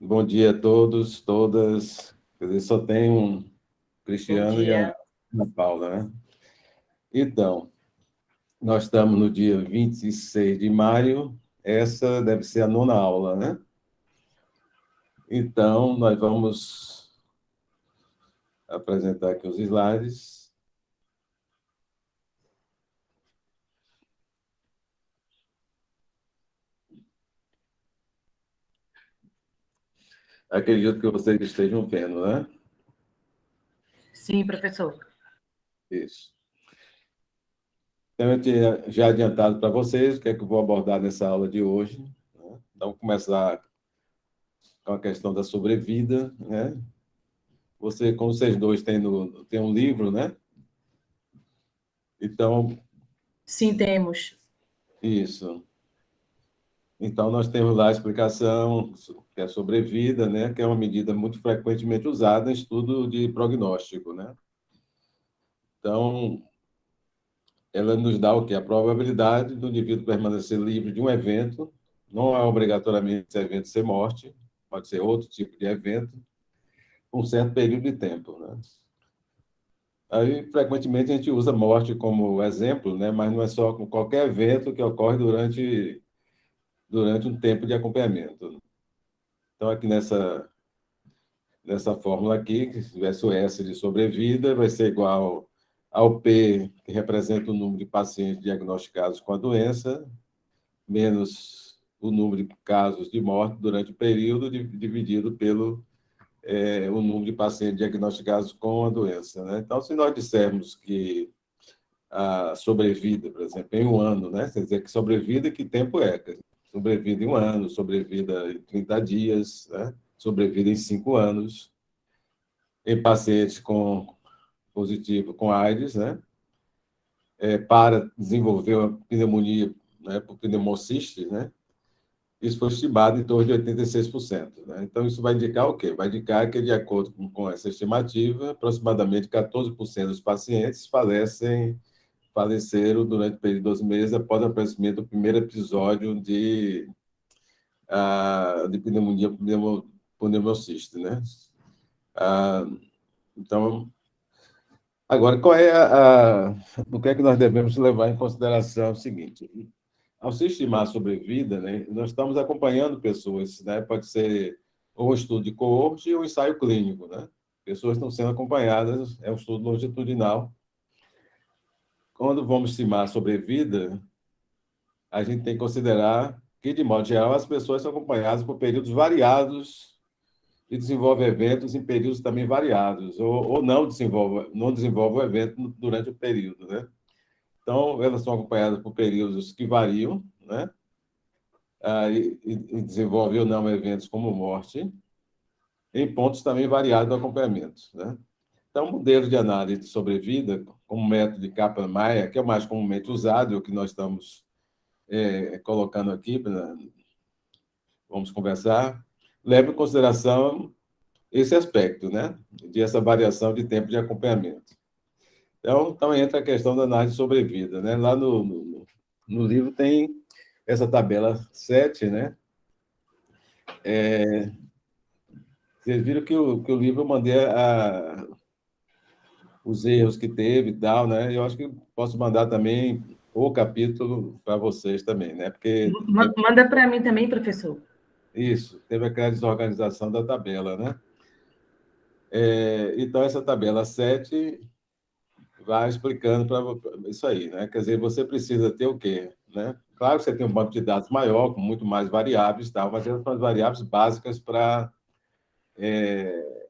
Bom dia a todos, todas. Quer dizer, só tem um Bom Cristiano e a dia. Ana Paula, né? Então, nós estamos no dia 26 de maio, essa deve ser a nona aula, né? Então, nós vamos apresentar aqui os slides. Acredito que vocês estejam vendo, né? Sim, professor. Isso. Então, eu tinha já adiantado para vocês o que é que eu vou abordar nessa aula de hoje, né? Então, vou começar com a questão da sobrevida, né? Como vocês dois têm um livro, né? Então, Sim, temos. isso. Então, nós temos lá a explicação, que é sobrevida, né? Que é uma medida muito frequentemente usada em estudo de prognóstico, né? Então, ela nos dá o quê? A probabilidade do indivíduo permanecer livre de um evento, não é obrigatoriamente esse evento ser morte, pode ser outro tipo de evento, por um certo período de tempo, né? Aí, frequentemente, a gente usa morte como exemplo, né? Mas não é só com qualquer evento que ocorre durante um tempo de acompanhamento. Então, aqui nessa fórmula aqui, que se tivesse o S de sobrevida, vai ser igual ao P, que representa o número de pacientes diagnosticados com a doença, menos o número de casos de morte durante o período, dividido pelo o número de pacientes diagnosticados com a doença, né? Então, se nós dissermos que a sobrevida, por exemplo, em um ano, né? Quer dizer, que sobrevida, que tempo é? Sobrevida em um ano, sobrevida em 30 dias, né? Sobrevida em 5 anos. Em pacientes com positivo com AIDS, né? Para desenvolver uma pneumonia, né? Por pneumociste, né? Isso foi estimado em torno de 86%, né? Então, isso vai indicar o quê? Vai indicar que, de acordo com essa estimativa, aproximadamente 14% dos pacientes faleceram durante o período de 12 meses após o aparecimento do primeiro episódio de pneumonia pneumociste, né? Então, agora, o que é que nós devemos levar em consideração? É o seguinte, ao se estimar a sobrevida, né, nós estamos acompanhando pessoas, né? Pode ser ou um estudo de coorte ou um ensaio clínico, né? Pessoas estão sendo acompanhadas, é um estudo longitudinal. Quando vamos estimar a sobrevida, a gente tem que considerar que, de modo geral, as pessoas são acompanhadas por períodos variados e desenvolvem eventos em períodos também variados, ou não desenvolve o evento durante o período, né? Então, elas são acompanhadas por períodos que variam, né? E desenvolvem ou não eventos como morte, em pontos também variados do acompanhamento, né? Então, o modelo de análise de sobrevida, como método de Kaplan-Meier, que é o mais comumente usado, e o que nós estamos colocando aqui, vamos conversar, leva em consideração esse aspecto, né? De essa variação de tempo de acompanhamento. Então entra a questão da análise de sobrevida, né? Lá no livro tem essa tabela 7, né? Vocês viram que o livro eu mandei os erros que teve e tal, né? Eu acho que posso mandar também o capítulo para vocês também, né? Porque Manda para mim também, professor. isso, teve aquela desorganização da tabela, né? Então, essa tabela 7 vai explicando para isso aí, né? Quer dizer, você precisa ter o quê, né? Claro que você tem um banco de dados maior, com muito mais variáveis, tal, mas essas são as variáveis básicas para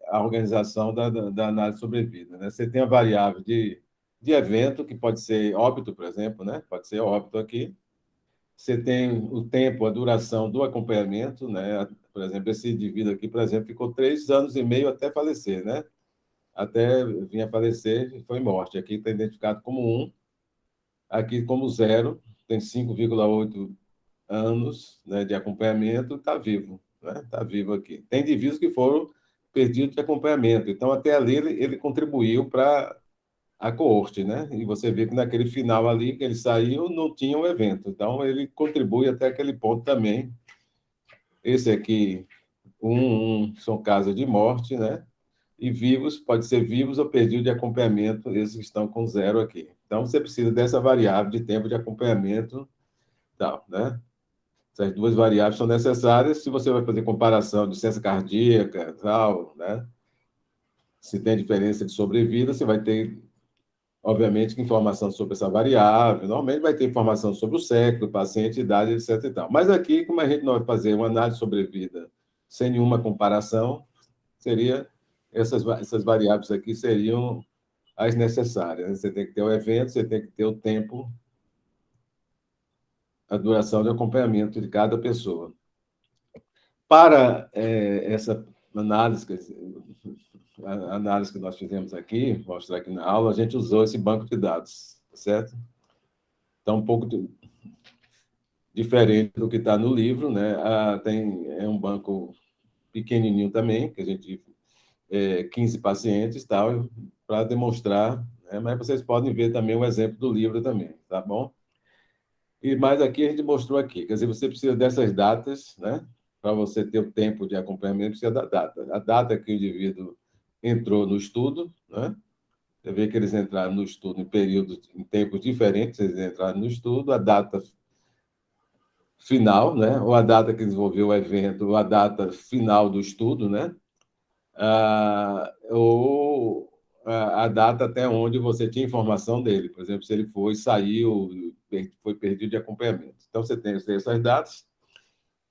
a organização da análise de sobrevida, né? Você tem a variável de evento, que pode ser óbito, por exemplo, né? Pode ser óbito aqui. Você tem o tempo, a duração do acompanhamento, né? Por exemplo, esse indivíduo aqui, por exemplo, ficou 3 anos e meio até falecer, né? Até vir a falecer e foi morte. Aqui está identificado como 1, aqui como 0, tem 5,8 anos, né, de acompanhamento, está vivo, né? Está vivo aqui. Tem indivíduos que foram perdidos de acompanhamento, então até ali ele contribuiu para a coorte, né? E você vê que naquele final ali que ele saiu não tinha um evento, então ele contribui até aquele ponto também. Esse aqui são casos de morte, né? E vivos, pode ser vivos ou perdidos de acompanhamento, esses que estão com 0 aqui. Então, você precisa dessa variável de tempo de acompanhamento, tal, né? Essas duas variáveis são necessárias se você vai fazer comparação de ciência cardíaca, tal, né? Se tem diferença de sobrevida, você vai ter, obviamente, informação sobre essa variável. Normalmente vai ter informação sobre o sexo do paciente, idade, etc. E tal. Mas aqui, como a gente não vai fazer uma análise de sobrevida sem nenhuma comparação, seria essas variáveis aqui seriam as necessárias. Você tem que ter o evento, você tem que ter o tempo, a duração de acompanhamento de cada pessoa. Para essa análise, a análise que nós fizemos aqui, mostrar aqui na aula, a gente usou esse banco de dados, certo? Então, um pouco diferente do que está no livro, né? É um banco pequenininho também, que a gente 15 pacientes, tal, para demonstrar, né? Mas vocês podem ver também o exemplo do livro também, tá bom? Mas aqui a gente mostrou aqui, quer dizer, você precisa dessas datas, né? Para você ter o tempo de acompanhamento, precisa da data. A data que o indivíduo entrou no estudo, né? Você vê que eles entraram no estudo em tempos diferentes, eles entraram no estudo, a data final, né? Ou a data que desenvolveu o evento, ou a data final do estudo, né? Ou a data até onde você tinha informação dele. Por exemplo, se ele foi, saiu, foi perdido de acompanhamento. Então, você tem essas datas,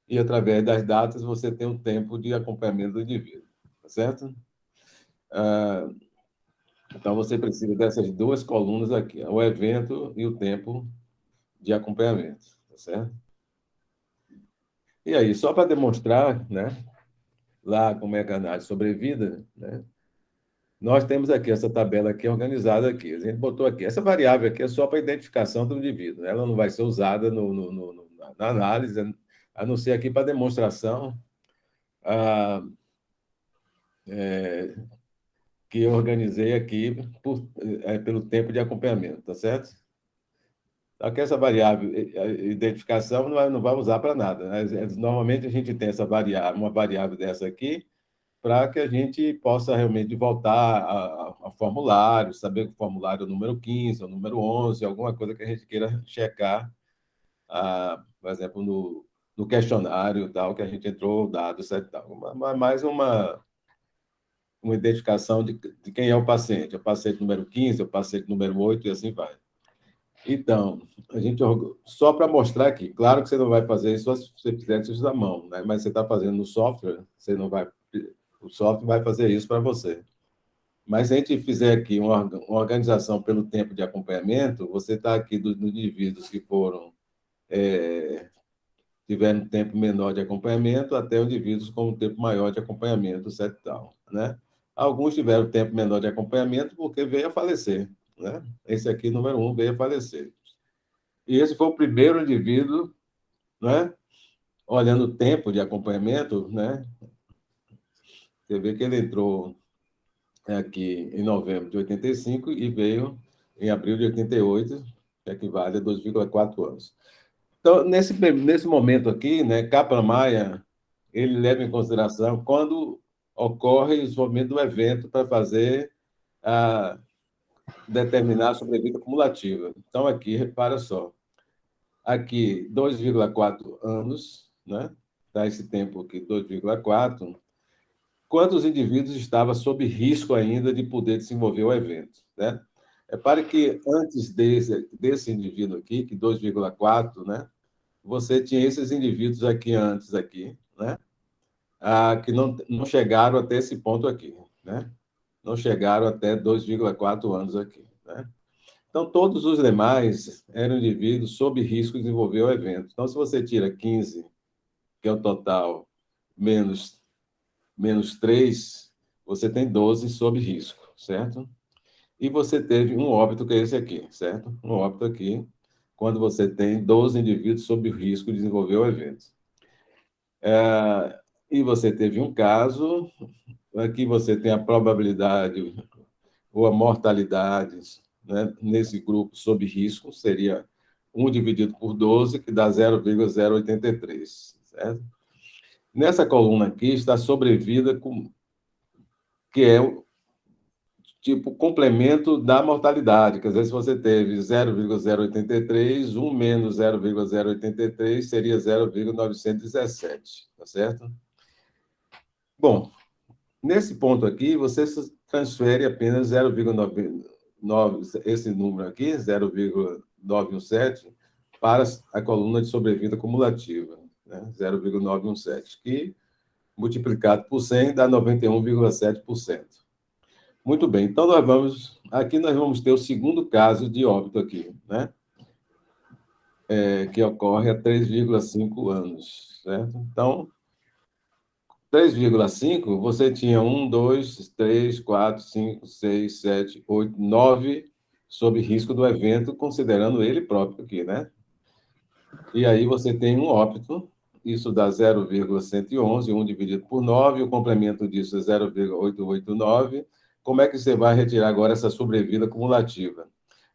e através das datas você tem o tempo de acompanhamento do indivíduo, tá certo? Então, você precisa dessas duas colunas aqui, o evento e o tempo de acompanhamento, tá certo? E aí, só para demonstrar, né, lá como é a análise de sobrevida, né, nós temos aqui essa tabela aqui organizada aqui. A gente botou aqui. Essa variável aqui é só para identificação do indivíduo, né? Ela não vai ser usada na análise, a não ser aqui para demonstração que eu organizei aqui pelo tempo de acompanhamento, tá certo? Só que essa variável, identificação, não vai usar para nada, né? Normalmente a gente tem essa variável, uma variável dessa aqui, para que a gente possa realmente voltar ao formulário, saber que o formulário é o número 15, é o número 11, alguma coisa que a gente queira checar, por exemplo, no questionário, tal, que a gente entrou dados, etc. Mais uma identificação de quem é o paciente número 15, o paciente número 8, e assim vai. Então, a gente só para mostrar aqui, claro que você não vai fazer isso se você fizer isso da mão, né? Mas você está fazendo no software, você não vai, o software vai fazer isso para você. Mas se a gente fizer aqui uma organização pelo tempo de acompanhamento, você está aqui dos indivíduos que tiveram um tempo menor de acompanhamento até indivíduos com um tempo maior de acompanhamento, certo, tal, né? Alguns tiveram tempo menor de acompanhamento porque veio a falecer, né? Esse aqui, número 1, veio a falecer. E esse foi o primeiro indivíduo, né? Olhando o tempo de acompanhamento, né? Você vê que ele entrou aqui em novembro de 85 e veio em abril de 88, que equivale a 2,4 anos. Então, nesse momento aqui, né, Kaplan-Meier, ele leva em consideração quando ocorre o desenvolvimento do evento para fazer determinar a sobrevida cumulativa. Então, aqui, repara só, aqui 2,4 anos, né? Dá esse tempo aqui, 2,4. Quantos indivíduos estavam sob risco ainda de poder desenvolver o evento, né? Repare que antes desse indivíduo aqui, que 2,4, né? Você tinha esses indivíduos aqui antes, aqui, né? Que não chegaram até esse ponto aqui, né? Não chegaram até 2,4 anos aqui, né? Então, todos os demais eram indivíduos sob risco de desenvolver o evento. Então, se você tira 15, que é o total, menos 3, você tem 12 sob risco, certo? E você teve um óbito, que é esse aqui, certo? Um óbito aqui, quando você tem 12 indivíduos sob risco de desenvolver o evento. E você teve um caso, aqui você tem a probabilidade ou a mortalidade, né, nesse grupo sob risco, seria 1 dividido por 12, que dá 0,083, certo? Nessa coluna aqui está a sobrevida, que é o tipo complemento da mortalidade. Quer dizer, se você teve 0,083, 1 menos 0,083 seria 0,917, tá certo? Bom, nesse ponto aqui, você transfere apenas 0,99, esse número aqui, 0,917, para a coluna de sobrevida cumulativa, né? 0,917, que multiplicado por 100 dá 91,7%. Muito bem, então aqui nós vamos ter o segundo caso de óbito aqui, né? Que ocorre há 3,5 anos, certo? Então, 3,5, você tinha 1, 2, 3, 4, 5, 6, 7, 8, 9 sob risco do evento, considerando ele próprio aqui, né? E aí você tem um óbito, isso dá 0,111, 1 dividido por 9, o complemento disso é 0,889. Como é que você vai retirar agora essa sobrevida cumulativa?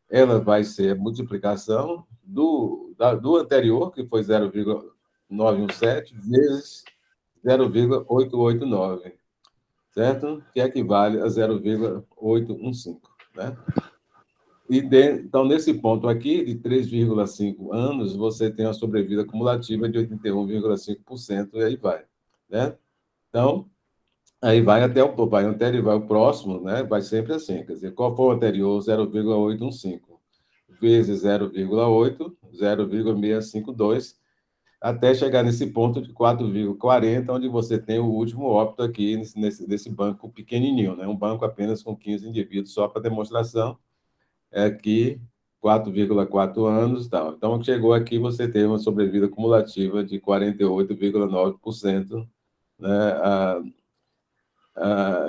Ela vai ser a multiplicação do anterior, que foi 0,917, vezes 0,889, certo? Que equivale a 0,815, né? Então, nesse ponto aqui, de 3,5 anos, você tem uma sobrevida cumulativa de 81,5%, e aí vai, né? Então, aí vai até vai anterior, vai o próximo, né? Vai sempre assim, quer dizer, qual foi o anterior? 0,815 vezes 0,8, 0,652, até chegar nesse ponto de 4,40, onde você tem o último óbito aqui nesse banco pequenininho, né? Um banco apenas com 15 indivíduos, só para demonstração, aqui 4,4 anos e tal. Então, chegou aqui, você tem uma sobrevida cumulativa de 48,9%, né?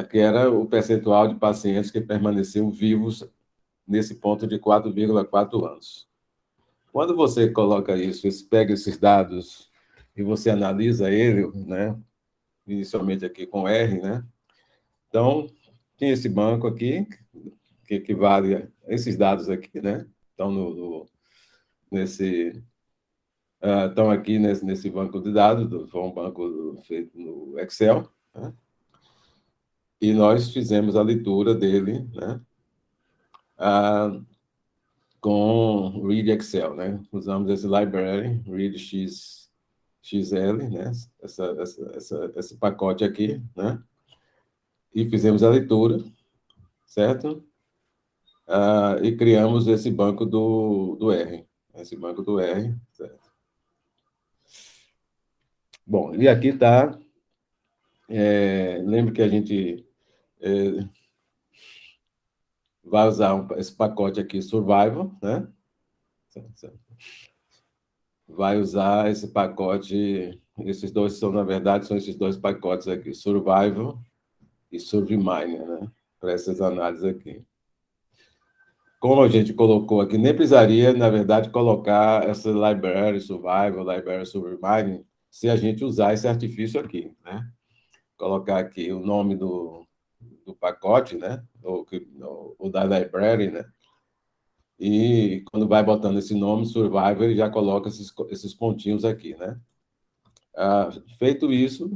Que era o percentual de pacientes que permaneciam vivos nesse ponto de 4,4 anos. Quando você coloca isso, você pega esses dados e você analisa ele, né? Inicialmente aqui com R, né? Então, tem esse banco aqui, que equivale a esses dados aqui, né? Então, estão aqui nesse banco de dados, foi um banco feito no Excel, né? E nós fizemos a leitura dele, né? Com Read Excel, né? Usamos esse library, Read XL, né? Esse pacote aqui, né? E fizemos a leitura, certo? E criamos esse banco do R, esse banco do R, certo? Bom, e aqui está, lembra que a gente vai usar esse pacote aqui, Survival, né? Vai usar esse pacote, esses dois são, na verdade, são esses dois pacotes aqui, Survival e Surviminer, né? Para essas análises aqui. Como a gente colocou aqui, nem precisaria, na verdade, colocar essa library Survival, library Survimining, se a gente usar esse artifício aqui, né? Colocar aqui o nome do pacote, né? Ou da library, né? E quando vai botando esse nome, Survival, ele já coloca esses pontinhos aqui, né? Feito isso,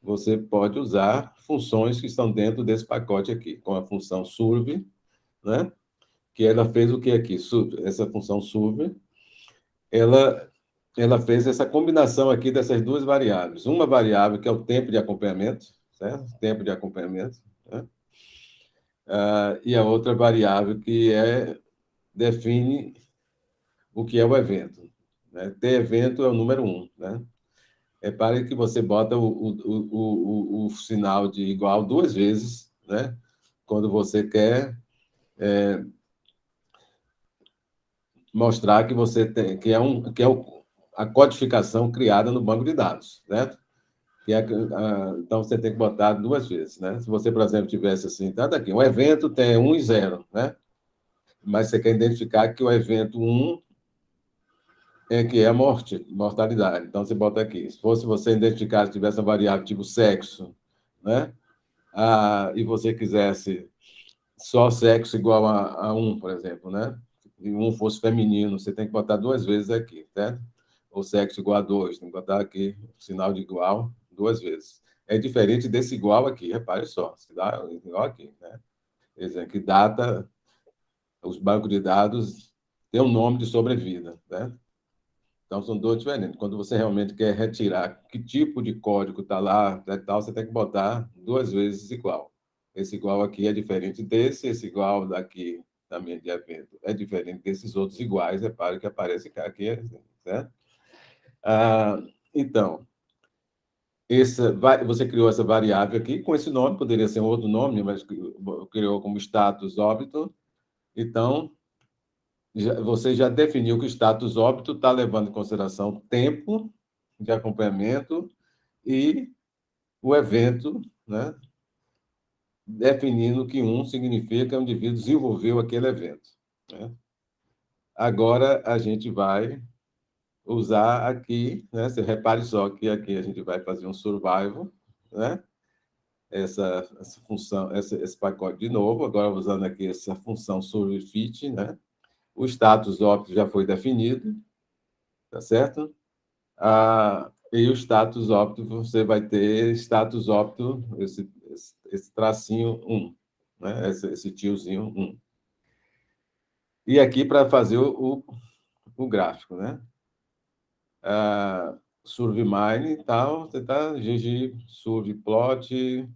você pode usar funções que estão dentro desse pacote aqui, com a função surv, né? Que ela fez o que aqui? Essa função surv, ela fez essa combinação aqui dessas duas variáveis. Uma variável que é o tempo de acompanhamento, certo? Tempo de acompanhamento, né? E a outra variável que define o que é o evento, né? Ter evento é o número 1, né? Repare que você bota o sinal de igual duas vezes, né? Quando você quer mostrar que você tem, que é a codificação criada no banco de dados, certo? Então, você tem que botar duas vezes, né? Se você, por exemplo, tivesse assim, tá daqui, um evento tem 1 e 0, né? Mas você quer identificar que o evento 1 que é a mortalidade. Então, você bota aqui. Se fosse você identificar, se tivesse uma variável tipo sexo, né? E você quisesse só sexo igual a 1, por exemplo, né? E 1 fosse feminino, você tem que botar duas vezes aqui, certo? Ou sexo igual a 2, tem que botar aqui o sinal de igual duas vezes. É diferente desse igual aqui, repare só, se dá igual aqui, né? Quer dizer, que data, os bancos de dados têm um nome de sobrevida, né? Então, são dois diferentes. Quando você realmente quer retirar que tipo de código está lá, né, tal, você tem que botar duas vezes igual. Esse igual aqui é diferente desse, esse igual daqui também de evento é diferente desses outros iguais, repare que aparece aqui, certo? Então, você criou essa variável aqui com esse nome, poderia ser um outro nome, mas criou como status óbito. Então, você já definiu que o status óbito está levando em consideração tempo de acompanhamento e o evento, né? Definindo que significa que o indivíduo desenvolveu aquele evento. Né? Agora, a gente vai usar aqui, né? Você repare só que aqui a gente vai fazer um survival, né? Essa função, esse pacote de novo, agora usando aqui essa função surveyFit, né? O status óbito já foi definido, tá certo? E o status óbito, você vai ter status óbito, esse tracinho 1, né? Esse tiozinho 1. E aqui para fazer o gráfico, né? Survey e tal, você está GG, survey plot,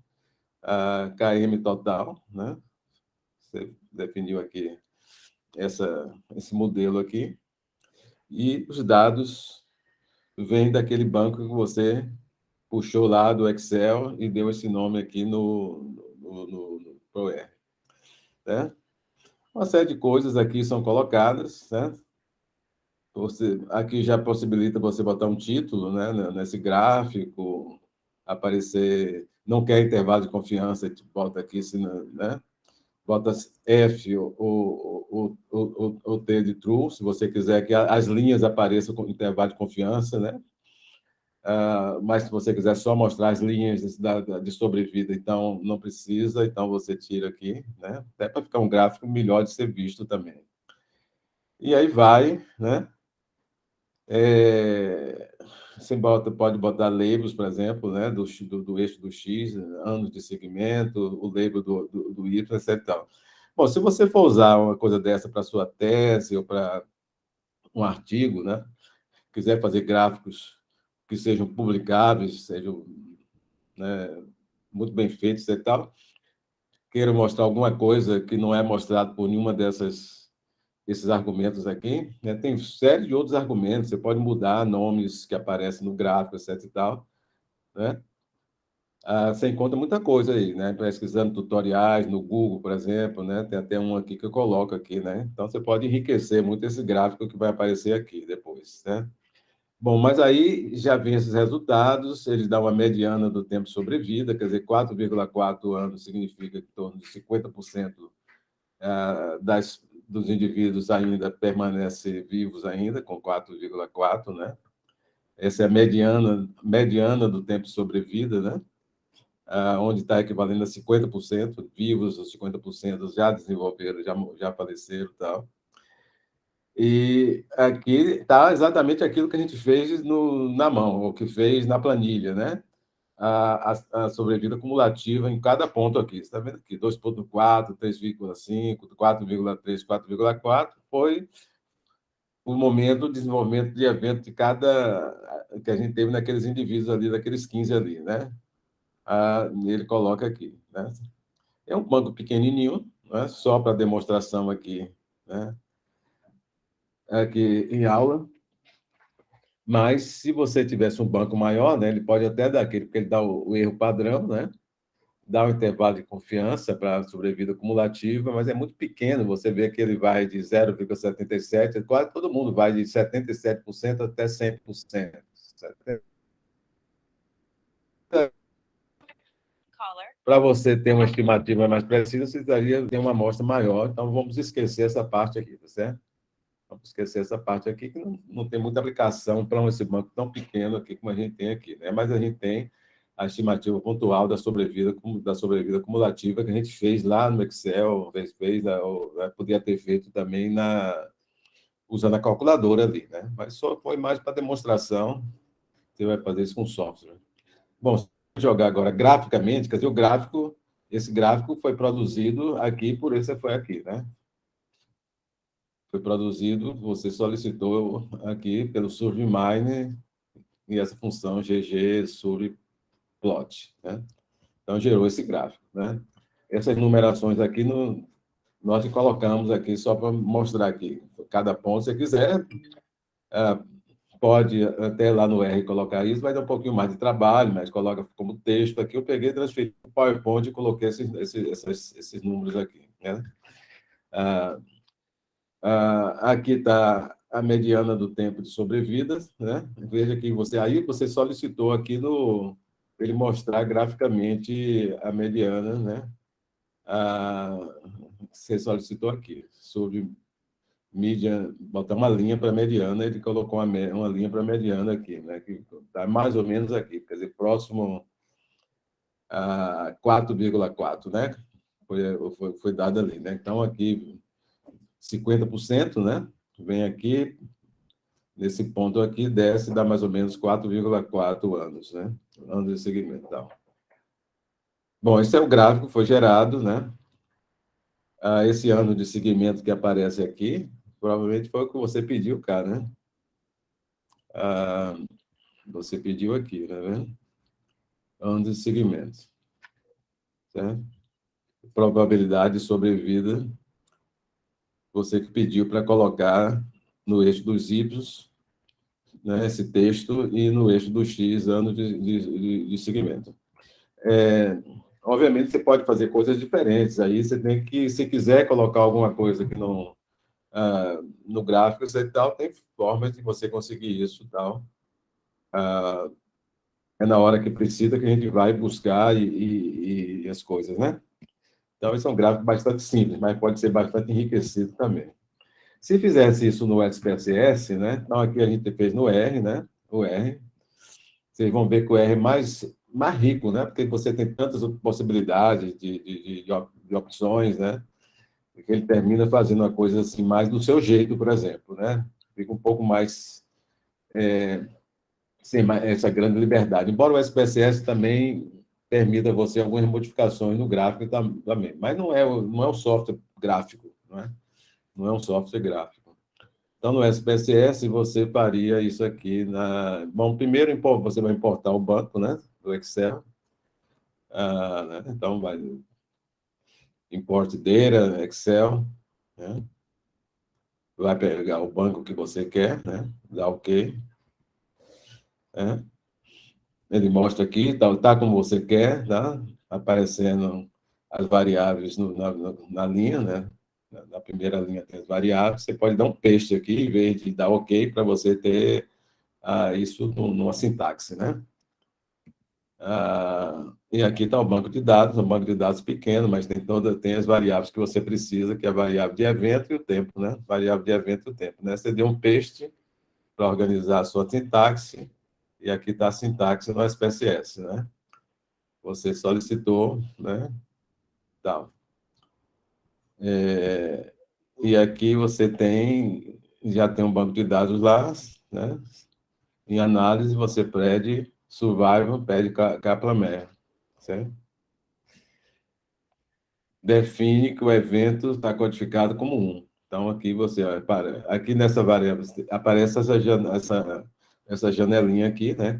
KM total, né? Você definiu aqui esse modelo aqui. E os dados vêm daquele banco que você puxou lá do Excel e deu esse nome aqui no ProR. Né? Uma série de coisas aqui são colocadas, certo? Aqui já possibilita você botar um título, né, nesse gráfico, aparecer, não quer intervalo de confiança, bota aqui, né? Bota F ou T de true, se você quiser que as linhas apareçam com intervalo de confiança, né? Mas se você quiser só mostrar as linhas de sobrevida, então não precisa, então você tira aqui, né? Até para ficar um gráfico melhor de ser visto também. E aí vai, né? Você pode botar labels, por exemplo, né? do eixo do X, anos de segmento, o label do Y, etc. E tal. Bom, se você for usar uma coisa dessa para sua tese ou para um artigo, né? Quiser fazer gráficos que sejam publicáveis, sejam, né, muito bem feitos e tal, queira mostrar alguma coisa que não é mostrado por nenhuma desses argumentos aqui, né? Tem série de outros argumentos, você pode mudar nomes que aparecem no gráfico, etc e tal, né? Você encontra muita coisa aí, né? Pesquisando tutoriais no Google, por exemplo, né? Tem até um aqui que eu coloco aqui, né? Então, você pode enriquecer muito esse gráfico que vai aparecer aqui depois, né? Bom, mas aí já vem esses resultados, eles dão uma mediana do tempo sobrevida, quer dizer, 4,4 anos significa que em torno de 50% dos indivíduos ainda permanecem vivos ainda, com 4,4, né? Essa é a mediana do tempo sobrevida, né? Onde está equivalendo a 50% vivos, os 50% já desenvolveram, já faleceram e tal. E aqui está exatamente aquilo que a gente fez na mão, o que fez na planilha, né? A sobrevida cumulativa em cada ponto aqui. Você está vendo aqui, 2,4, 3,5, 4,3, 4,4, foi o momento de desenvolvimento de evento de cada que a gente teve naqueles indivíduos ali, daqueles 15 ali, né? Ele coloca aqui, né? É um banco pequenininho, né? Só para demonstração aqui, né? Aqui em aula. Mas, se você tivesse um banco maior, né, ele pode até dar aquele, porque ele dá o erro padrão, né? Dá um intervalo de confiança para a sobrevida cumulativa, mas é muito pequeno. Você vê que ele vai de 0,77, quase todo mundo vai de 77% até 100%. Para você ter uma estimativa mais precisa, você precisaria ter uma amostra maior. Então, vamos esquecer essa parte aqui, tá certo? Vamos esquecer essa parte aqui, que não tem muita aplicação para esse banco tão pequeno aqui como a gente tem aqui, né? Mas a gente tem a estimativa pontual da sobrevida cumulativa que a gente fez lá no Excel, podia ter feito também usando a calculadora ali, né? Mas só foi mais para demonstração, você vai fazer isso com software. Bom, se eu jogar agora graficamente, quer dizer, o gráfico, esse gráfico foi produzido aqui, por esse foi aqui, né? Foi produzido, você solicitou aqui pelo Surveymind e essa função GG Surveyplot, né? Então, gerou esse gráfico, né? Essas numerações aqui, nós colocamos aqui só para mostrar aqui. Cada ponto, se você quiser, pode até lá no R colocar isso, vai dar um pouquinho mais de trabalho, mas coloca como texto aqui. Eu peguei, transferi para o PowerPoint e coloquei esses números aqui, né? Aqui está a mediana do tempo de sobrevida, né? Veja que você solicitou aqui no ele mostrar graficamente a mediana, né? Você solicitou aqui sobre mídia, botar uma linha para a mediana, ele colocou uma linha para a mediana aqui, né? Que está mais ou menos aqui, quer dizer, próximo a 4,4, né? Foi dado ali, né? Então, aqui, 50%, né? Vem aqui, nesse ponto aqui, desce, dá mais ou menos 4,4 anos, né? Anos de segmento. Então. Bom, esse é o gráfico, foi gerado, né? Esse ano de segmento que aparece aqui, provavelmente foi o que você pediu, cara, né? Você pediu aqui, né? Ano de segmento. Certo? Probabilidade de sobrevida, você que pediu para colocar no eixo dos Y, né, esse texto, e no eixo do X, ano de segmento. Obviamente, você pode fazer coisas diferentes. Aí você tem que, se quiser colocar alguma coisa que não no gráfico e tal, tem formas de você conseguir isso, tal. É na hora que precisa que a gente vai buscar e as coisas, né? Então, esse é um gráfico bastante simples, mas pode ser bastante enriquecido também. Se fizesse isso no SPSS, né? Então, aqui a gente fez no R, né? O R. Vocês vão ver que o R é mais rico, né? Porque você tem tantas possibilidades de opções, né? Que ele termina fazendo uma coisa assim, mais do seu jeito, por exemplo, né? Fica um pouco mais sem essa grande liberdade. Embora o SPSS também permita você algumas modificações no gráfico também, mas não é um software gráfico, não é? Não é um software gráfico. Então, no SPSS, você faria isso aqui Bom, primeiro você vai importar o banco, né? Do Excel. Né? Então, vai import data, Excel, né? Vai pegar o banco que você quer, né? Dá OK. Né? Ele mostra aqui, tá como você quer, tá? Aparecendo as variáveis na linha, né? Na primeira linha tem as variáveis. Você pode dar um paste aqui, em vez de dar OK, para você ter isso numa sintaxe, né? E aqui está o banco de dados, um banco de dados pequeno, mas tem as variáveis que você precisa, que é a variável de evento e o tempo, né? Variável de evento e o tempo, né? Você deu um paste para organizar a sua sintaxe, e aqui está a sintaxe no SPSS, né? Você solicitou, né? Tal. E aqui você já tem um banco de dados lá, né? Em análise, você pede survival, pede Kaplan-Meier, certo? Define que o evento está codificado como 1. Então, aqui aqui nessa variável, aparece essa janelinha aqui, né?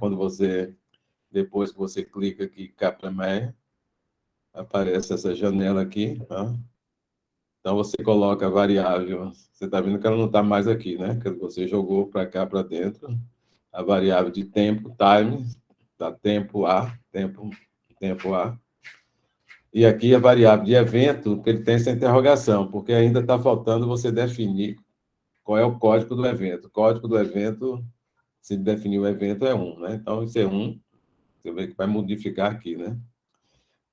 Depois que você clica aqui, Kaplan-Meier, aparece essa janela aqui, tá? Então, você coloca a variável, você está vendo que ela não está mais aqui, né? Que você jogou para cá, para dentro, a variável de tempo, time, tá? Tempo A, tempo A. E aqui a variável de evento, que ele tem essa interrogação, porque ainda está faltando você definir qual é o código do evento. O código do evento, se definir o evento, é 1, né? Então, isso é 1, você vê que vai modificar aqui, né?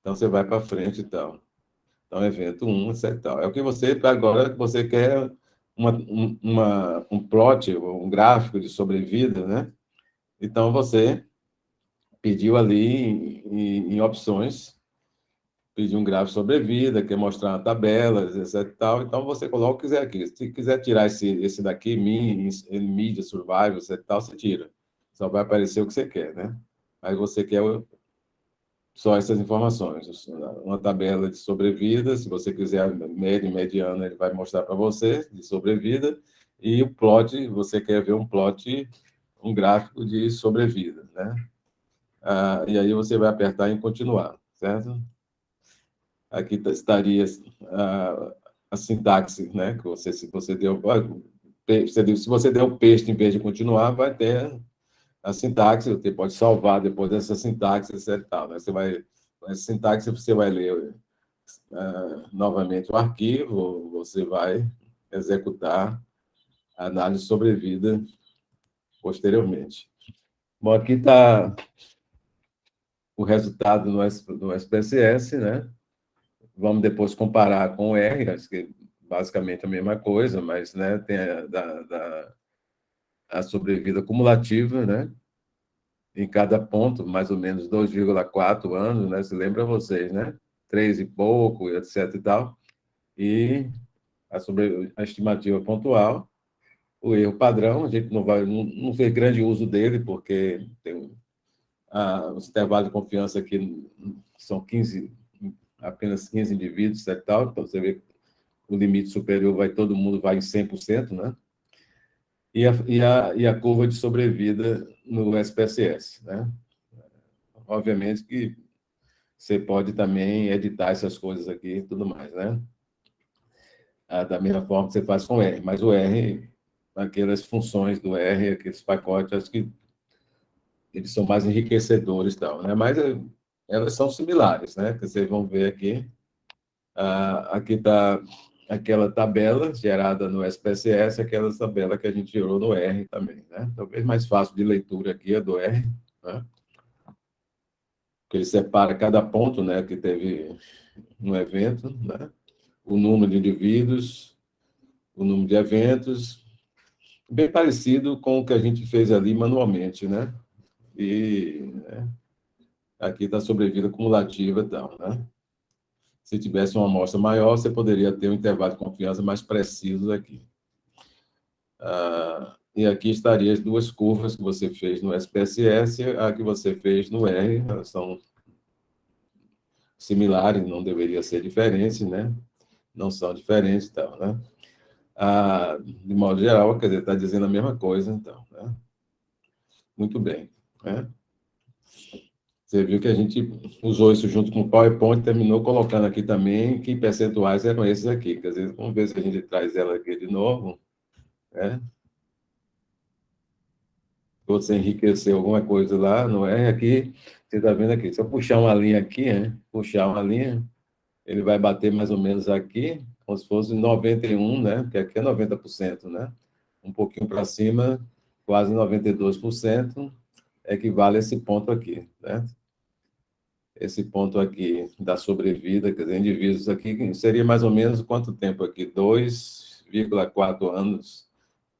Então, você vai para frente e tal. Então, evento 1, etc. Tal. É o que agora, você quer um plot, um gráfico de sobrevida, né? Então, você pediu ali em opções, pedir um gráfico sobre vida, quer mostrar uma tabela, etc. Tal. Então, você coloca o que quiser aqui. Se quiser tirar esse daqui, Media, Survival, etc. Tal, você tira. Só vai aparecer o que você quer, né? Mas você quer só essas informações. Uma tabela de sobrevida, se você quiser média e mediana, ele vai mostrar para você, de sobrevida, e o plot, você quer ver um plot, um gráfico de sobrevida, né? E aí você vai apertar em continuar, certo? Aqui estaria a sintaxe, né? Que você, se você deu o paste em vez de continuar, vai ter a sintaxe, você pode salvar depois dessa sintaxe, etc. E tal, né? A sintaxe você vai ler novamente o arquivo, você vai executar a análise sobrevida posteriormente. Bom, aqui está o resultado no SPSS, né? Vamos depois comparar com o R, acho que basicamente a mesma coisa, mas, né, tem a sobrevida cumulativa, né? Em cada ponto, mais ou menos 2,4 anos, né? Se lembra vocês, né? 3 e pouco, etc. e tal. E a estimativa pontual, o erro padrão, a gente não fez grande uso dele, porque tem os intervalos de confiança aqui são 15, apenas 15 indivíduos, etc. Tal, então você vê que o limite superior todo mundo vai em 100%, né? E a curva de sobrevida no SPSS, né? Obviamente que você pode também editar essas coisas aqui e tudo mais, né? Da mesma forma que você faz com o R, mas o R, aquelas funções do R, aqueles pacotes, acho que eles são mais enriquecedores e tal, né? Mas elas são similares, né? Que vocês vão ver aqui. Aqui está aquela tabela gerada no SPSS, aquela tabela que a gente gerou no R também, né? Talvez mais fácil de leitura aqui é do R, né? Que ele separa cada ponto, né, que teve no evento, né? O número de indivíduos, o número de eventos, bem parecido com o que a gente fez ali manualmente, né? E né, aqui está a sobrevida cumulativa e tal, né? Se tivesse uma amostra maior, você poderia ter um intervalo de confiança mais preciso aqui. E aqui estaria as duas curvas que você fez no SPSS, a que você fez no R, elas são similares, não deveria ser diferente, né? Não são diferentes e tal, né? De modo geral, quer dizer, está dizendo a mesma coisa, então, né? Muito bem, né? Você viu que a gente usou isso junto com o PowerPoint, terminou colocando aqui também que percentuais eram esses aqui. Quer dizer, vamos ver se a gente traz ela aqui de novo, né? Ou se enriquecer alguma coisa lá, não é? Aqui, você está vendo aqui, se eu puxar uma linha aqui, né? Puxar uma linha, ele vai bater mais ou menos aqui, como se fosse 91, né? Porque aqui é 90%, né? Um pouquinho para cima, quase 92%, equivale a esse ponto aqui, né? Esse ponto aqui da sobrevida, quer dizer, indivíduos aqui, seria mais ou menos quanto tempo aqui? 2,4 anos.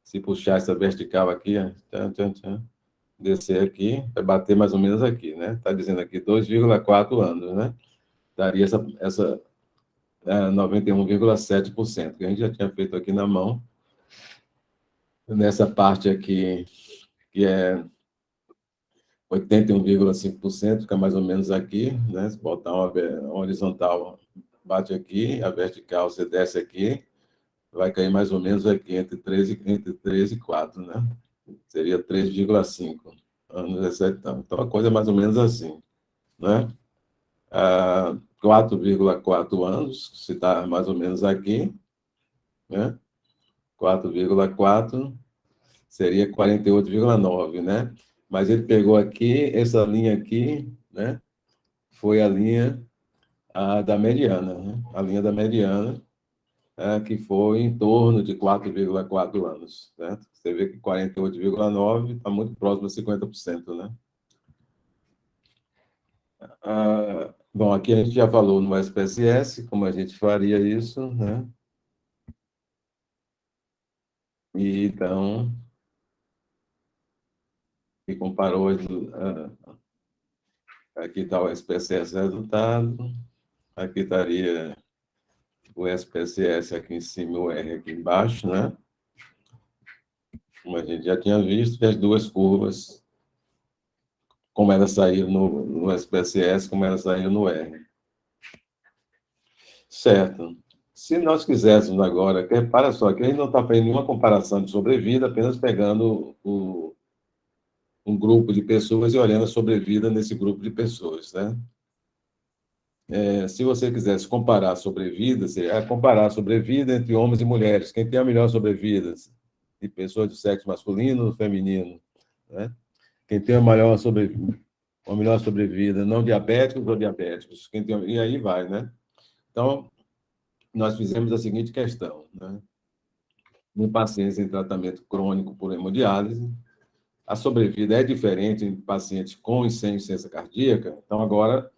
Se puxar essa vertical aqui, descer aqui, vai bater mais ou menos aqui, né? Está dizendo aqui 2,4 anos, né? Daria essa 91,7%, que a gente já tinha feito aqui na mão. Nessa parte aqui, que é 81,5%, fica mais ou menos aqui, né? Se botar uma horizontal, bate aqui, a vertical você desce aqui, vai cair mais ou menos aqui, entre 13 e 4, né? Seria 3,5 anos, etc. Então, a coisa é mais ou menos assim, né? 4,4 anos, se está mais ou menos aqui, né? 4,4 seria 48,9, né? Mas ele pegou aqui, essa linha aqui, né? Foi a linha da mediana, né? A linha da mediana, que foi em torno de 4,4 anos, certo? Você vê que 48,9 está muito próximo a 50%, né? Bom, aqui a gente já falou no SPSS, como a gente faria isso, né? E então, e comparou aqui está o SPSS resultado, aqui estaria o SPSS aqui em cima e o R aqui embaixo, né? Como a gente já tinha visto, e as duas curvas como elas saíram no SPSS, como elas saíram no R. Certo. Se nós quiséssemos agora, que repara só, que a gente não está fazendo nenhuma comparação de sobrevida, apenas pegando um grupo de pessoas e olhando a sobrevida nesse grupo de pessoas, né? Se você quisesse comparar a sobrevida, seria comparar a sobrevida entre homens e mulheres. Quem tem a melhor sobrevida? De pessoas do sexo masculino ou feminino, né? Quem tem uma melhor sobrevida, não diabéticos ou diabéticos? E aí vai, né? Então, nós fizemos a seguinte questão, né? Em pacientes em tratamento crônico por hemodiálise, a sobrevida é diferente em pacientes com e sem insuficiência cardíaca. Então, agora,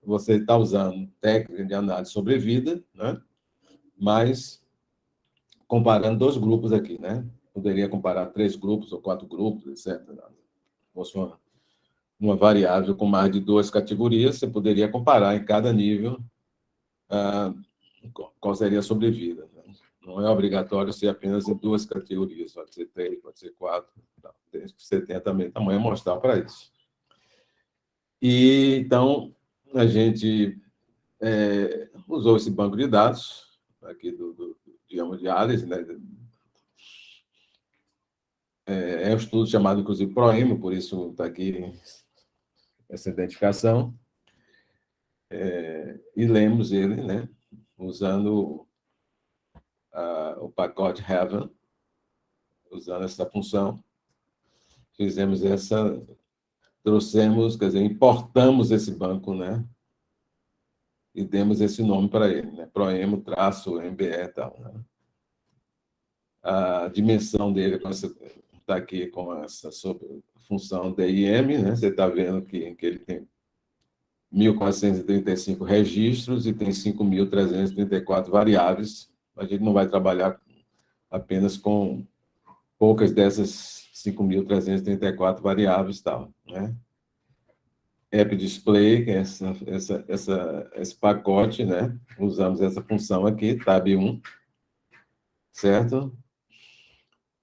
você está usando técnica de análise de sobrevida, né? Mas comparando dois grupos aqui, né? Poderia comparar 3 grupos ou 4 grupos, etc. Se fosse uma variável com mais de 2 categorias, você poderia comparar em cada nível qual seria a sobrevida. Né? Não é obrigatório ser apenas em 2 categorias, pode ser 3, pode ser 4, desde que você tenha também tamanho mostrar para isso. E, então, a gente usou esse banco de dados aqui de hemodiálise, né? É um estudo chamado, inclusive, PROEMO, por isso está aqui essa identificação, e lemos ele, né? Usando o pacote Heaven, usando essa função, trouxemos, quer dizer, importamos esse banco, né? E demos esse nome para ele, né? Proemo-MBE e tal, né? A dimensão dele está aqui com essa função DIM, né? Você está vendo que ele tem 1.435 registros e tem 5.334 variáveis. A gente não vai trabalhar apenas com poucas dessas 5.334 variáveis, tal, né? App Display, que é esse pacote, né? Usamos essa função aqui, tab 1, certo?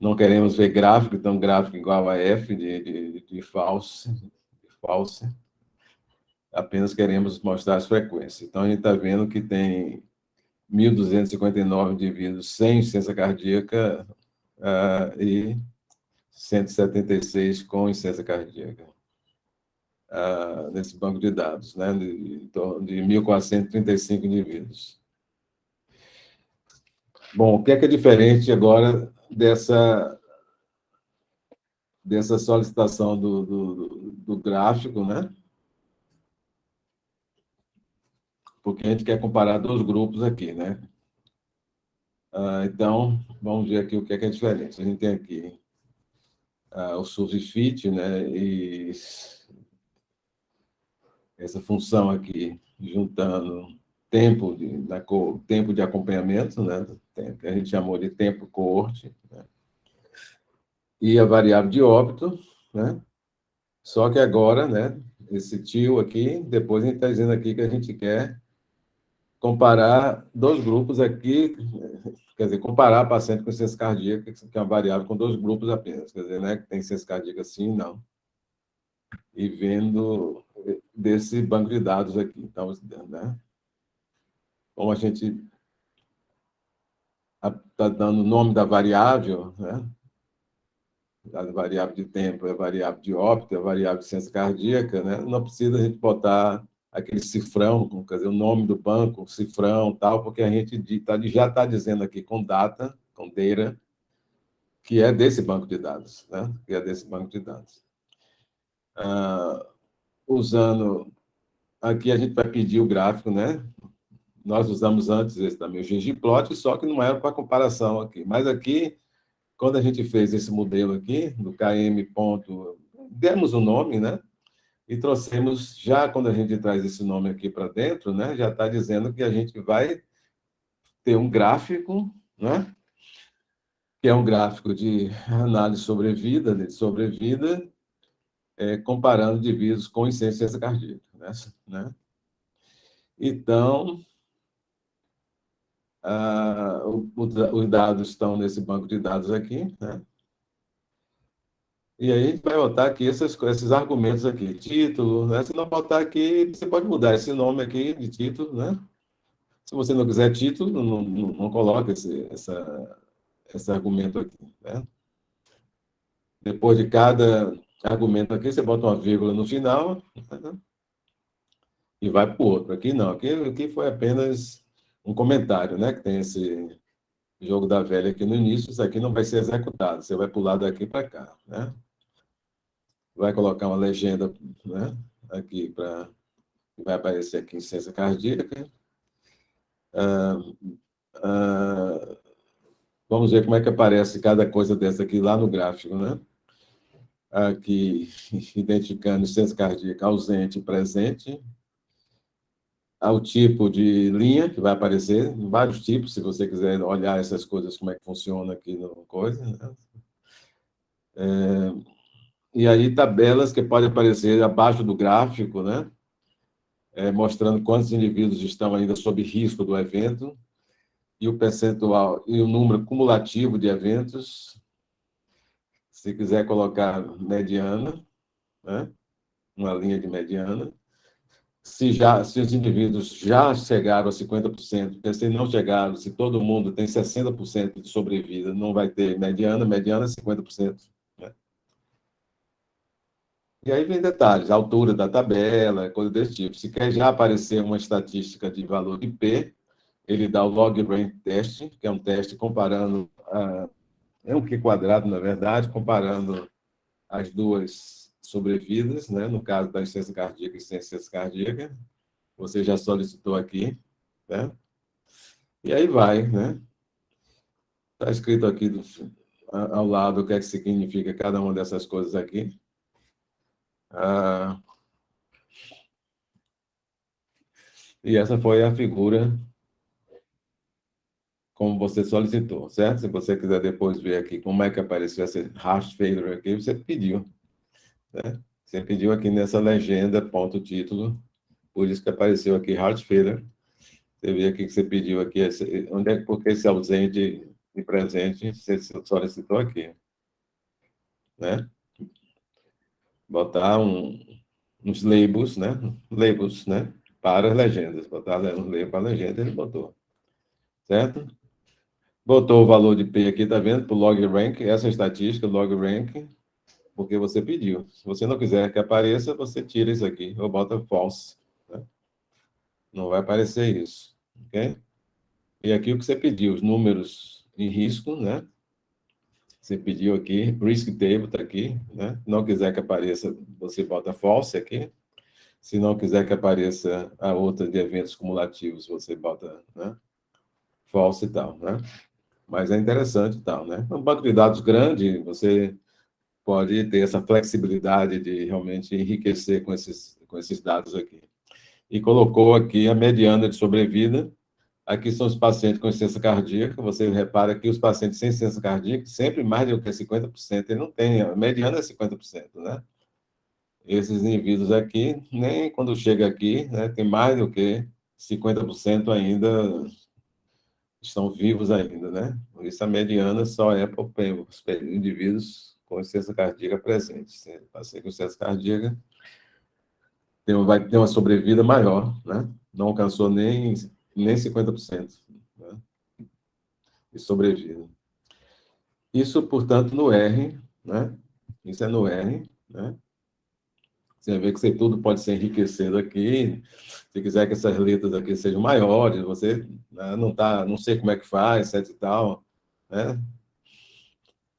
Não queremos ver gráfico, então gráfico igual a F de false, apenas queremos mostrar as frequências. Então, a gente está vendo que tem 1.259 indivíduos sem insuficiência cardíaca e 176 com insuficiência cardíaca nesse banco de dados, né, de 1.435 indivíduos. Bom, o que é diferente agora dessa solicitação do gráfico, né? Porque a gente quer comparar 2 grupos aqui, né? Então, vamos ver aqui o que é diferente. A gente tem aqui o SUSIFIT, né? E essa função aqui, juntando tempo de acompanhamento, né? Que a gente chamou de tempo coorte, né? E a variável de óbito, né? Só que agora, né? Esse tio aqui, depois a gente está dizendo aqui que a gente quer comparar 2 grupos aqui, quer dizer, comparar paciente com insuficiência cardíaca, que é uma variável com 2 grupos apenas, quer dizer, né? Que tem insuficiência cardíaca sim, não. E vendo desse banco de dados aqui. Então, né? Como a gente está dando o nome da variável, né? A variável de tempo é a variável de óbito, é a variável de ciência cardíaca, né? Não precisa a gente botar aquele cifrão, quer dizer, o nome do banco, cifrão, tal, porque a gente já está dizendo aqui com data, com data, que é desse banco de dados, né? Que é desse banco de dados. Usando aqui a gente vai pedir o gráfico, né? Nós usamos antes esse também, o ggplot, só que não era para comparação aqui. Mas aqui, quando a gente fez esse modelo aqui, do KM. Demos o nome, né? E trouxemos, já quando a gente traz esse nome aqui para dentro, né? Já está dizendo que a gente vai ter um gráfico, né? Que é um gráfico de análise de sobrevida, comparando indivíduos com insuficiência cardíaca, né? Então, os dados estão nesse banco de dados aqui, né? E aí a gente vai botar aqui esses argumentos aqui, título, né? Se não botar aqui, você pode mudar esse nome aqui de título, né? Se você não quiser título, não coloca esse argumento aqui, né? Depois de cada argumento aqui, você bota uma vírgula no final, né? E vai para o outro. Aqui não, aqui foi apenas um comentário, né? Que tem esse jogo da velha aqui no início, isso aqui não vai ser executado, você vai pular daqui para cá, né? Vai colocar uma legenda, né? Aqui para vai aparecer aqui insuficiência cardíaca. Ah, vamos ver como é que aparece cada coisa dessa aqui lá no gráfico, né? Aqui, identificando insuficiência cardíaca ausente e presente, ao tipo de linha que vai aparecer, vários tipos, se você quiser olhar essas coisas, como é que funciona aqui no coisa, né? E aí tabelas que podem aparecer abaixo do gráfico, né? Mostrando quantos indivíduos estão ainda sob risco do evento, e o percentual e o número cumulativo de eventos, se quiser colocar mediana, né? Uma linha de mediana. Se os indivíduos já chegaram a 50%, porque se não chegaram, se todo mundo tem 60% de sobrevida, não vai ter mediana, mediana é 50%. Né? E aí vem detalhes, a altura da tabela, coisa desse tipo. Se quer já aparecer uma estatística de valor de P, ele dá o log rank test, que é um teste comparando, é um Q quadrado, na verdade, comparando as duas sobrevidas, né? No caso da insuficiência cardíaca e insuficiência cardíaca. Você já solicitou aqui, né? E aí vai, né? Está escrito aqui ao lado o que é que significa cada uma dessas coisas aqui. E essa foi a figura como você solicitou, certo? Se você quiser depois ver aqui como é que apareceu esse heart failure aqui, você pediu, né? Você pediu aqui nessa legenda, ponto título, por isso que apareceu aqui heart failure. Você vê aqui que você pediu aqui, onde é porque esse ausente e presente, você solicitou aqui, né? Botar uns labels, né? Labels, né? Para as legendas. Botar um label para a legenda, ele botou, certo? Botou o valor de P aqui, tá vendo? Para o log rank, essa estatística, log rank, porque você pediu. Se você não quiser que apareça, você tira isso aqui, ou bota false. Né? Não vai aparecer isso, ok? E aqui o que você pediu, os números em risco, né? Você pediu aqui, risk table está aqui, né? Não quiser que apareça, você bota false aqui. Se não quiser que apareça a outra de eventos cumulativos, você bota, né? False e tal, né? Mas é interessante e tal, né? Um banco de dados grande, você pode ter essa flexibilidade de realmente enriquecer com esses dados aqui. E colocou aqui a mediana de sobrevida. Aqui são os pacientes com insuficiência cardíaca. Você repara que os pacientes sem insuficiência cardíaca, sempre mais do que 50%, ele não tem, a mediana é 50%, né? Esses indivíduos aqui, nem quando chega aqui, né, tem mais do que 50% ainda estão vivos ainda, né? Por isso a mediana só é para os indivíduos com insuficiência cardíaca presentes. Paciente com insuficiência cardíaca vai ter uma sobrevida maior, né? Não alcançou nem 50%, né? De sobrevida. Isso, portanto, no R, né? Isso é no R, né? Você vê que isso tudo pode ser enriquecido aqui. Se quiser que essas letras aqui sejam maiores, você, né, não sei como é que faz, etc e tal, né?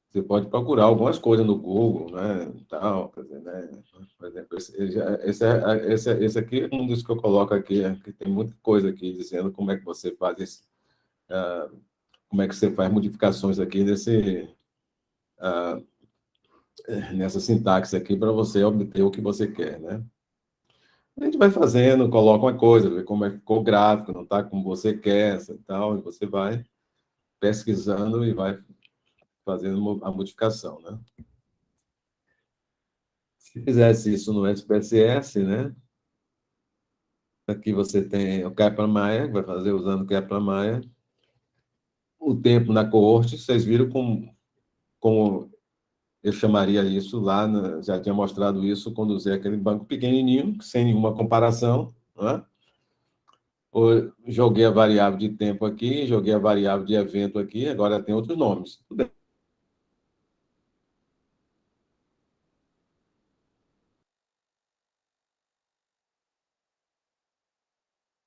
Você pode procurar algumas coisas no Google, né? Tal, quer dizer, né? Por exemplo, esse aqui é um dos que eu coloco aqui, que tem muita coisa aqui dizendo como é que você faz isso, como é que você faz modificações aqui nessa sintaxe aqui para você obter o que você quer, né? A gente vai fazendo, coloca uma coisa, vê como é que ficou o gráfico, não está como você quer, e tal, e você vai pesquisando e vai fazendo a modificação, né? Se fizesse isso no SPSS, né? Aqui você tem o Kaplan-Meier, vai fazer usando o Kaplan-Meier. O tempo na coorte, vocês viram como eu chamaria isso lá, já tinha mostrado isso quando usei aquele banco pequenininho, sem nenhuma comparação, né? Joguei a variável de tempo aqui, joguei a variável de evento aqui, agora tem outros nomes. Tudo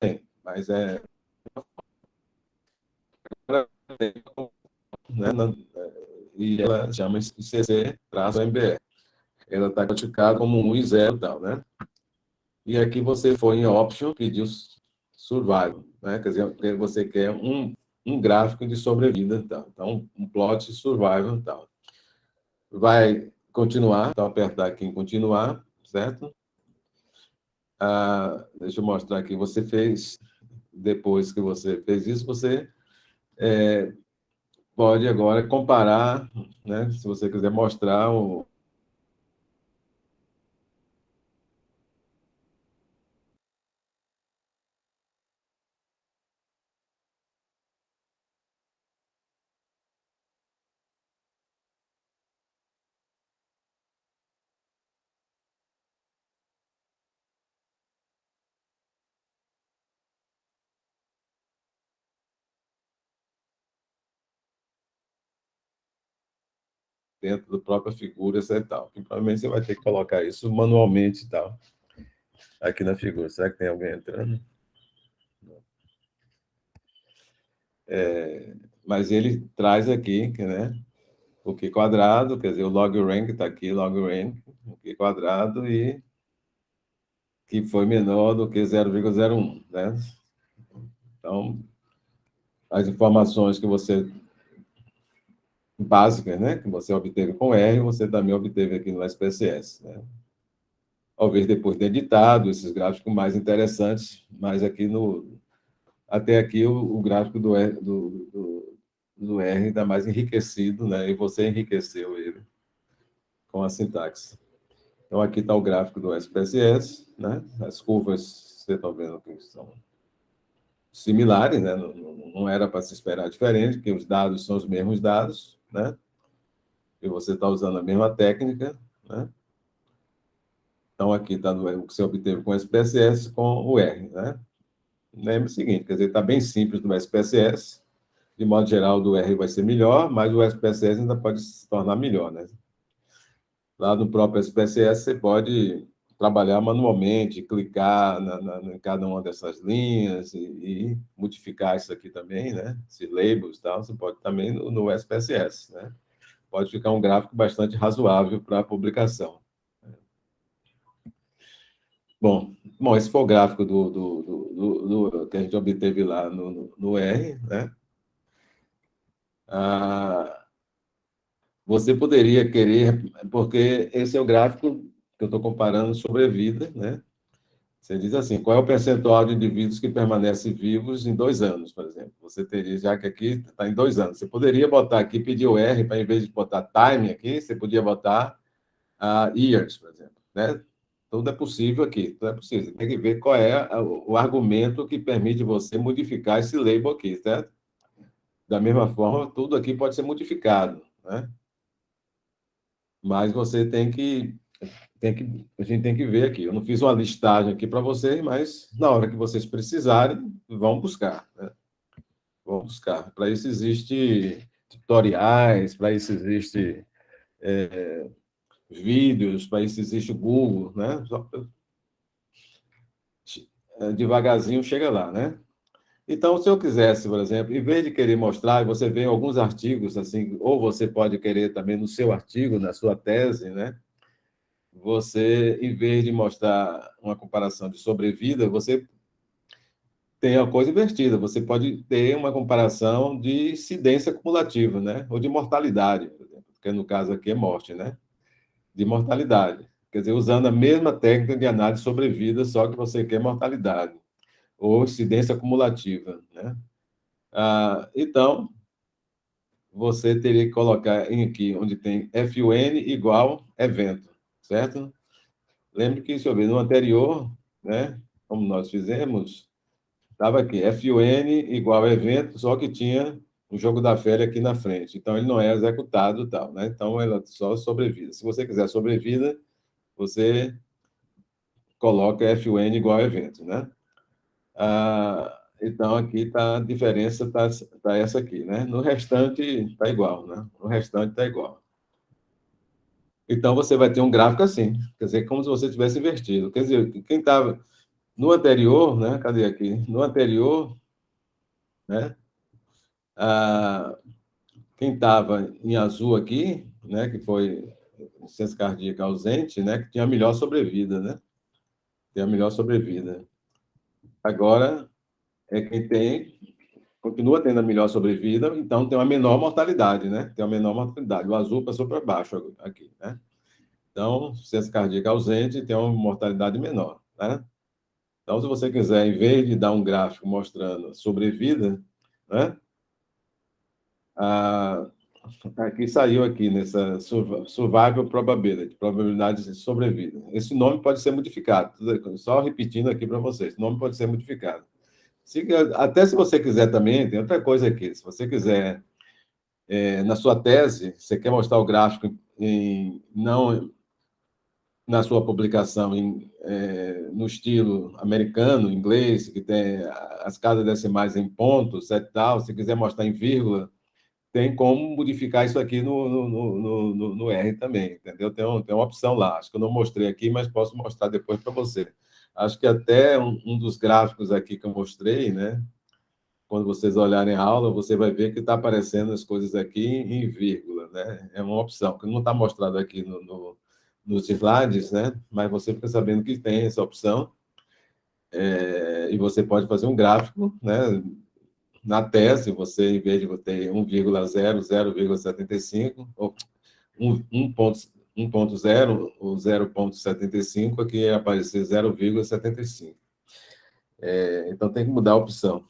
bem, mas né, e ela chama ICC-MBR. Ela está classificada como 1 e 0 e tal, né? E aqui você foi em Option, pediu Survival, né? Quer dizer, você quer um gráfico de sobrevida e tal. Então, um plot Survival e tal. Vai continuar, então apertar aqui em continuar, certo? Deixa eu mostrar aqui. Você fez, depois que você fez isso, você pode agora comparar, né? Se você quiser mostrar o dentro da própria figura e tal. E, provavelmente você vai ter que colocar isso manualmente e tal, aqui na figura. Será que tem alguém entrando? Mas ele traz aqui, né? O Q quadrado, quer dizer, o log rank está aqui, log rank, o Q quadrado, e que foi menor do que 0,01, né? Então, as informações que você básicas, né, que você obteve com R, você também obteve aqui no SPSS, né? Talvez depois de editado esses gráficos mais interessantes, mas aqui até aqui o gráfico do R está mais enriquecido, né? E você enriqueceu ele com a sintaxe. Então, aqui está o gráfico do SPSS, né? As curvas, você está vendo que são similares, né? Não era para se esperar diferente, porque os dados são os mesmos dados, né? E você está usando a mesma técnica, né? Então, aqui está o que você obteve com o SPSS com o R, né? Lembre o seguinte, quer dizer, está bem simples no SPSS, de modo geral, o do R vai ser melhor, mas o SPSS ainda pode se tornar melhor, né? Lá no próprio SPSS, você pode trabalhar manualmente, clicar em cada uma dessas linhas e modificar isso aqui também, né? Esses labels e tal, você pode também no SPSS, né? Pode ficar um gráfico bastante razoável para a publicação. Bom, esse foi o gráfico que a gente obteve lá no R, né? Você poderia querer, porque esse é o gráfico que eu estou comparando sobrevida, né? Você diz assim, qual é o percentual de indivíduos que permanecem vivos em 2 anos, por exemplo? Você teria, já que aqui está em 2 anos, você poderia botar aqui, pedir o R, para em vez de botar time aqui, você podia botar years, por exemplo, né? Tudo é possível aqui, tudo é possível. Você tem que ver qual é o argumento que permite você modificar esse label aqui, certo? Da mesma forma, tudo aqui pode ser modificado, né? Mas você a gente tem que ver aqui. Eu não fiz uma listagem aqui para vocês, mas na hora que vocês precisarem, vão buscar, né? Vão buscar. Para isso existe tutoriais, para isso existe vídeos, para isso existe o Google, né? Devagarzinho chega lá, né? Então, se eu quisesse, por exemplo, em vez de querer mostrar, você vê alguns artigos assim, ou você pode querer também no seu artigo, na sua tese, né? Você, em vez de mostrar uma comparação de sobrevida, você tem a coisa invertida. Você pode ter uma comparação de incidência cumulativa, né? Ou de mortalidade, por exemplo, que no caso aqui é morte, né? De mortalidade. Quer dizer, usando a mesma técnica de análise de sobrevida, só que você quer mortalidade ou incidência cumulativa, né? Então, você teria que colocar aqui, onde tem FUN igual evento, certo? Lembre que, deixa eu ver, no anterior, né, como nós fizemos, estava aqui, FUN igual evento, só que tinha o jogo da fera aqui na frente. Então, ele não é executado, tal, né? Então, ela só sobrevida. Se você quiser sobrevida, você coloca FUN igual a evento, né? Então, aqui a diferença tá essa aqui, né? No restante, está igual, né? No restante está igual. Então, você vai ter um gráfico assim, quer dizer, como se você tivesse invertido. Quer dizer, quem estava no anterior, né? Cadê aqui? No anterior, né? Quem estava em azul aqui, né? Que foi insuficiência cardíaca ausente, né? Que tinha a melhor sobrevida, né? Tem a melhor sobrevida. Agora, é quem continua tendo a melhor sobrevida, então tem uma menor mortalidade, né? Tem uma menor mortalidade. O azul passou para baixo aqui, né? Então, insuficiência cardíaca ausente tem uma mortalidade menor, né? Então, se você quiser, em vez de dar um gráfico mostrando sobrevida, né? Aqui saiu aqui nessa survival probability, probabilidade de sobrevida. Esse nome pode ser modificado, só repetindo aqui para vocês, o nome pode ser modificado. Até se você quiser também, tem outra coisa aqui, se você quiser, na sua tese, você quer mostrar o gráfico não na sua publicação no estilo americano, inglês, que tem as casas decimais em pontos, e tal, se quiser mostrar em vírgula, tem como modificar isso aqui no R também, entendeu? Tem uma opção lá. Acho que eu não mostrei aqui, mas posso mostrar depois para você. Acho que até um dos gráficos aqui que eu mostrei, né? Quando vocês olharem a aula, você vai ver que está aparecendo as coisas aqui em vírgula, né? É uma opção, que não está mostrado aqui nos slides, né? Mas você fica sabendo que tem essa opção. E você pode fazer um gráfico, né? Na tese, você, em vez de ter 1,0, 0,75, ou 1,0 ou 0,75, aqui ia aparecer 0,75. Então, tem que mudar a opção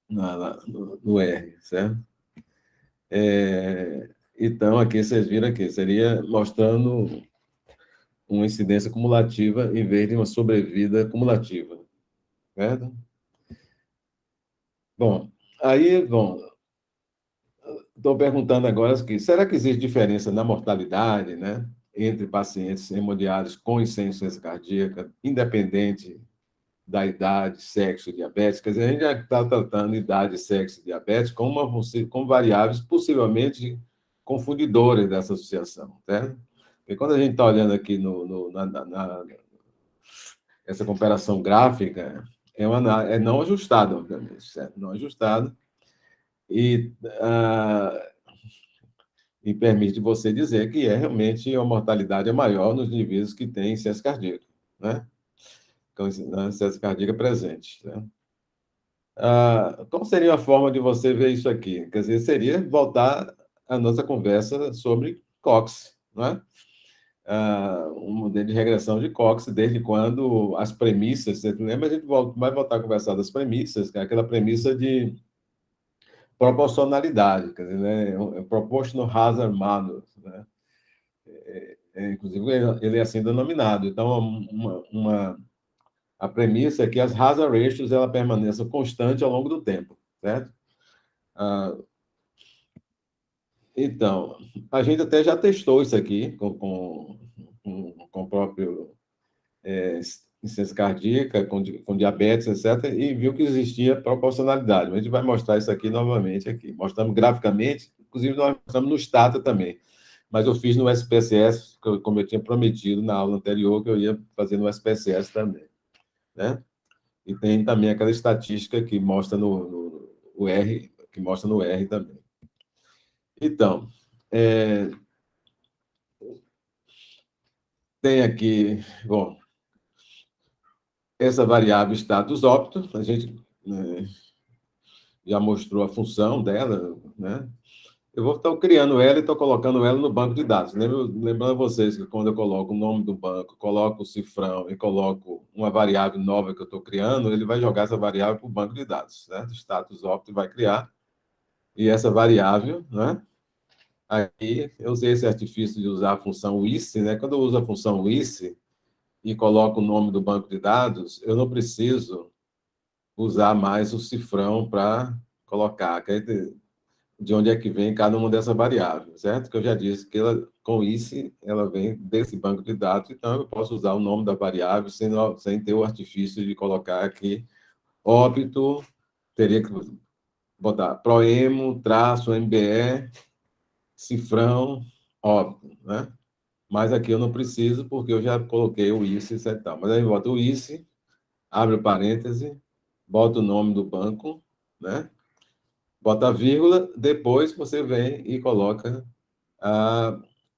no R, certo? Então, aqui vocês viram aqui, seria mostrando uma incidência cumulativa em vez de uma sobrevida cumulativa, certo? Bom, estou perguntando agora aqui, será que existe diferença na mortalidade, né, entre pacientes hemodiálise com e sem insuficiência cardíaca, independente da idade, sexo e diabetes? Quer dizer, a gente já está tratando idade, sexo e diabetes como variáveis possivelmente confundidoras dessa associação, certo? Porque quando a gente está olhando aqui essa comparação gráfica, é não ajustada, obviamente, certo? Não ajustada, e, e permite você dizer que realmente a mortalidade é maior nos indivíduos que têm insuficiência cardíaca, né? Com insuficiência cardíaca presente, né? Qual seria a forma de você ver isso aqui? Quer dizer, seria voltar a nossa conversa sobre Cox, né? Um modelo de regressão de Cox, desde quando as premissas, você lembra, a gente vai voltar a conversar das premissas, que é aquela premissa de proporcionalidade, quer dizer, né? Proportional Hazard Model, né? Inclusive, ele é assim denominado. Então, a premissa é que as hazard ratios ela permaneçam constante ao longo do tempo, certo? Então, a gente até já testou isso aqui com o próprio insuficiência cardíaca, com diabetes, etc., e viu que existia proporcionalidade. Mas a gente vai mostrar isso aqui novamente aqui. Mostramos graficamente, inclusive nós mostramos no Stata também. Mas eu fiz no SPSS, como eu tinha prometido na aula anterior, que eu ia fazer no SPSS também, né? E tem também aquela estatística que mostra no R, que mostra no R também. Então, tem aqui, bom, essa variável status óptimo, a gente já mostrou a função dela, né? Eu vou estar criando ela e estou colocando ela no banco de dados. Lembrando a vocês que quando eu coloco o nome do banco, coloco o cifrão e coloco uma variável nova que eu estou criando, ele vai jogar essa variável para o banco de dados, certo? Status óptimo vai criar. E essa variável, né? Aí eu usei esse artifício de usar a função WIS, né? Quando eu uso a função WIS e coloco o nome do banco de dados, eu não preciso usar mais o cifrão para colocar de onde é que vem cada uma dessas variáveis, certo? Que eu já disse que com isso ela vem desse banco de dados, então eu posso usar o nome da variável sem ter o artifício de colocar aqui óbito, teria que botar proemo, traço, MBE, cifrão, óbito, né? Mas aqui eu não preciso, porque eu já coloquei o ICE e tal. Mas aí eu boto o ICE, abre o parêntese, bota o nome do banco, né? Bota a vírgula, depois você vem e coloca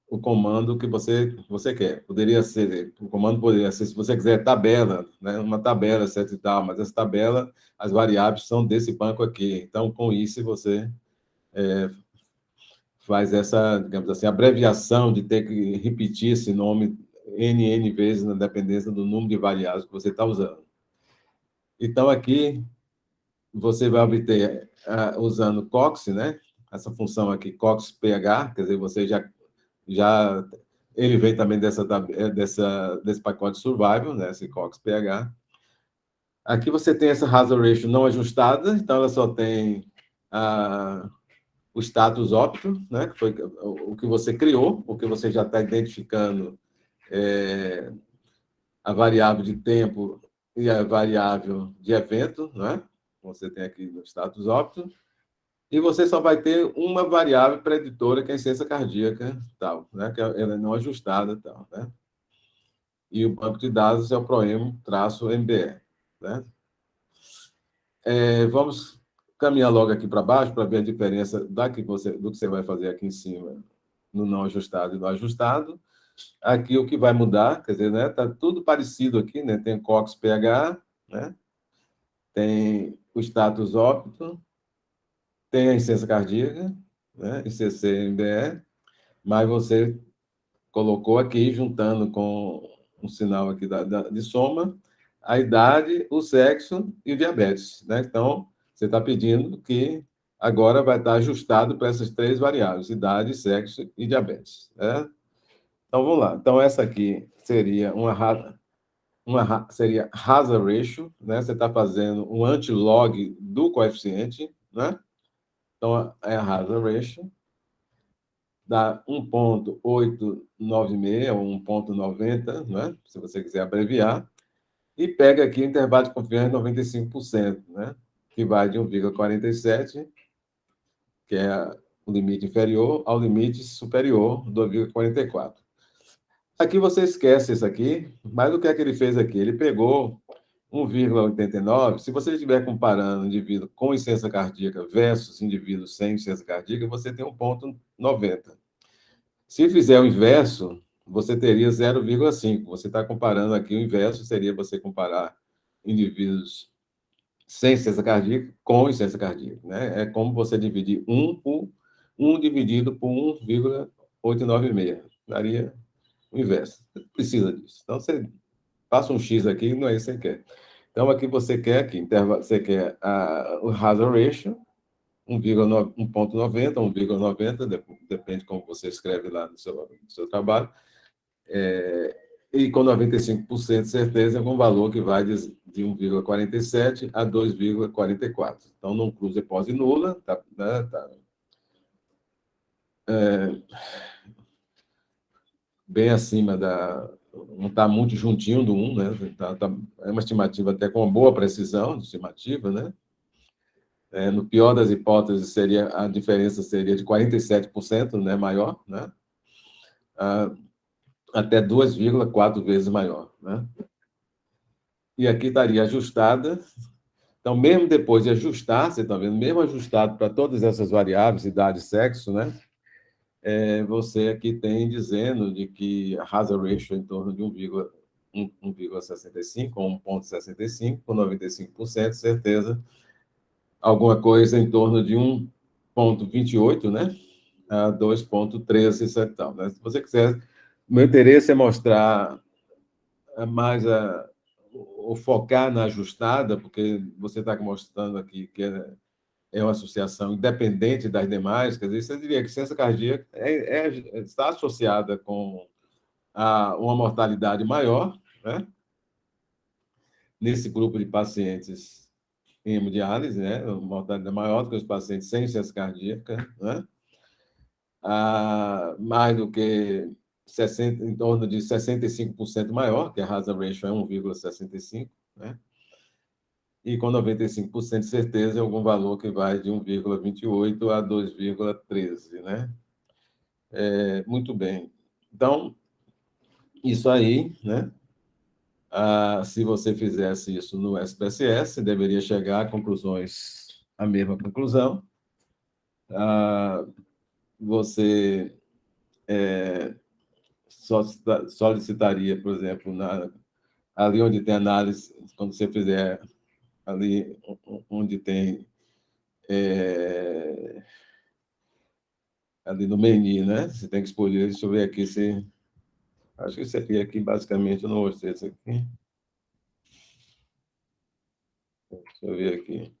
o comando que você quer. O comando poderia ser, se você quiser, tabela, né? Uma tabela, etc e tal, mas essa tabela, as variáveis são desse banco aqui. Então, com isso, você faz essa, digamos assim, abreviação de ter que repetir esse nome N vezes na dependência do número de variáveis que você está usando. Então, aqui, você vai obter, usando Cox, né? Essa função aqui, CoxPH, quer dizer, você já ele vem também desse pacote Survival, né? Esse CoxPH. Aqui você tem essa hazard ratio não ajustada, então ela só tem o status óptimo, né? Que foi o que você criou, porque você já está identificando a variável de tempo e a variável de evento, né? Você tem aqui no status óptimo. E você só vai ter uma variável preditora, que é a incidência cardíaca, tal, né? Que ela é não ajustada, tal, né? E o banco de dados é o proemo-MBE, né? Vamos caminhar logo aqui para baixo para ver a diferença do que você vai fazer aqui em cima no não ajustado e no ajustado. Aqui o que vai mudar, quer dizer, né? Tá tudo parecido aqui, né? Tem CoX-PH, né? Tem o status óbito, tem a incidência cardíaca, né? ICC-MBE, mas você colocou aqui, juntando com um sinal aqui de soma, a idade, o sexo e o diabetes, né? Então, você está pedindo que agora vai estar ajustado para essas três variáveis, idade, sexo e diabetes, né? Então, vamos lá. Então, essa aqui seria seria hazard ratio, né? Você está fazendo um antilog do coeficiente, né? Então, é a hazard ratio, dá 1,896 ou 1,90, né? Se você quiser abreviar, e pega aqui o intervalo de confiança de 95%, né? Que vai de 1,47, que é o limite inferior, ao limite superior, 2,44. Aqui você esquece isso aqui, mas o que é que ele fez aqui? Ele pegou 1,89. Se você estiver comparando indivíduo com insuficiência cardíaca versus indivíduo sem insuficiência cardíaca, você tem 1,90. Se fizer o inverso, você teria 0,5. Você está comparando aqui, o inverso seria você comparar indivíduos sem insuficiência cardíaca com insuficiência cardíaca, né? É como você dividir 1 dividido por 1,896. Daria o inverso. Você precisa disso. Então, você passa um X aqui, não é isso que você quer. Então, aqui você quer você quer o hazard ratio, 1,90, 1,90, depende de como você escreve lá no seu trabalho, e com 95% de certeza, é um valor que vai de 1,47 a 2,44. Então, não cruza hipótese nula, tá, né, tá, bem acima não está muito juntinho do 1, né? É uma estimativa até com uma boa precisão de estimativa, né? No pior das hipóteses, a diferença seria de 47%, né? Maior, né? Até 2,4 vezes maior, né? E aqui estaria ajustada. Então, mesmo depois de ajustar, você está vendo, mesmo ajustado para todas essas variáveis, idade e sexo, né? Você aqui tem dizendo de que a hazard ratio é em torno de 1,65 ou 1,65, com 95% de certeza, alguma coisa em torno de 1,28, né? A 2,13 e tal, né? Se você quiser, meu interesse é mostrar mais ou focar na ajustada, porque você está mostrando aqui que é uma associação independente das demais, quer dizer, você diria que ciência cardíaca está associada com uma mortalidade maior, né? Nesse grupo de pacientes em hemodiálise, né? A mortalidade é maior do que os pacientes sem insuficiência cardíaca, né? Mais do que 60, em torno de 65% maior, que a hazard ratio é 1,65, né? E com 95% de certeza é algum valor que vai de 1,28 a 2,13, né? Muito bem. Então, isso aí, né? Se você fizesse isso no SPSS, deveria chegar a conclusões, a mesma conclusão. Você solicitaria, por exemplo, ali onde tem análise, quando você fizer ali onde tem ali no menu, né? Você tem que escolher, deixa eu ver aqui se... Acho que isso aqui basicamente, eu não mostrei isso aqui. Deixa eu ver aqui.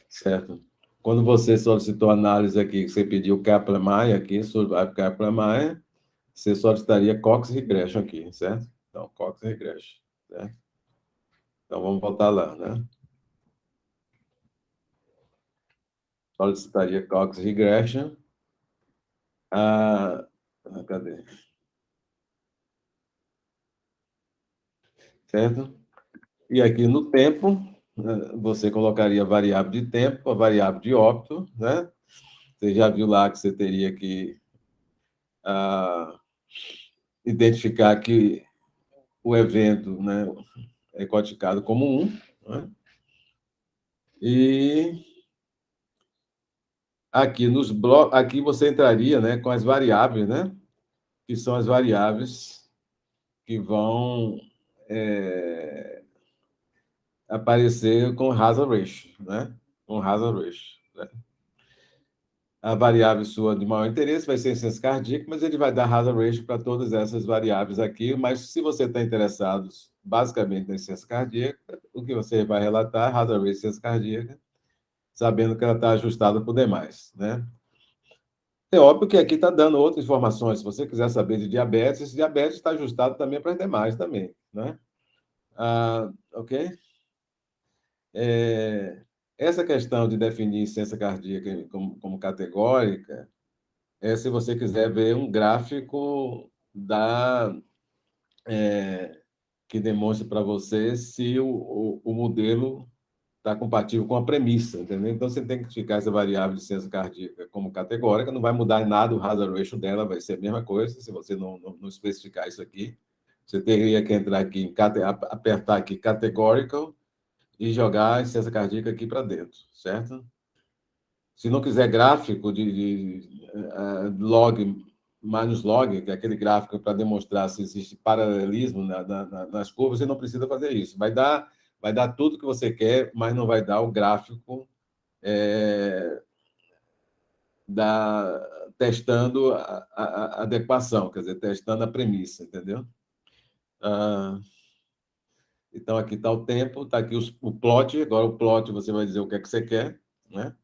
Certo. Quando você solicitou análise aqui, você pediu Kaplan-Meier aqui, Survival Kaplan-Meier, você solicitaria Cox Regression aqui, certo? Então, Cox Regression, certo? Então, vamos voltar lá, né? Solicitaria Cox Regression. Cadê? Certo? E aqui no tempo, você colocaria a variável de tempo, a variável de óbito, né? Você já viu lá que você teria que identificar que o evento, né, é codificado como 1, né? E aqui nos blocos, aqui você entraria, né, com as variáveis, né, que são as variáveis que vão aparecer com hazard ratio, né? Com hazard ratio, né? A variável sua de maior interesse vai ser a insuficiência cardíaca, mas ele vai dar hazard ratio para todas essas variáveis aqui. Mas se você está interessado basicamente na insuficiência cardíaca, o que você vai relatar é hazard ratio de insuficiência cardíaca, sabendo que ela está ajustada por demais, né? É óbvio que aqui está dando outras informações. Se você quiser saber de diabetes, esse diabetes está ajustado também para as demais também, né? Ok? Essa questão de definir insuficiência cardíaca como categórica se você quiser ver um gráfico que demonstre para você se o modelo está compatível com a premissa, entendeu? Então, você tem que ficar essa variável de insuficiência cardíaca como categórica, não vai mudar nada, o hazard ratio dela vai ser a mesma coisa, se você não especificar isso aqui. Você teria que entrar aqui, apertar aqui categorical e jogar a insuficiência cardíaca aqui para dentro, certo? Se não quiser gráfico de log minus log, que é aquele gráfico para demonstrar se existe paralelismo nas curvas, você não precisa fazer isso. Vai dar tudo que você quer, mas não vai dar o gráfico testando a adequação, quer dizer, testando a premissa, entendeu? Então, aqui está o tempo, está aqui o plot. Agora, o plot, você vai dizer o que é que você quer, né?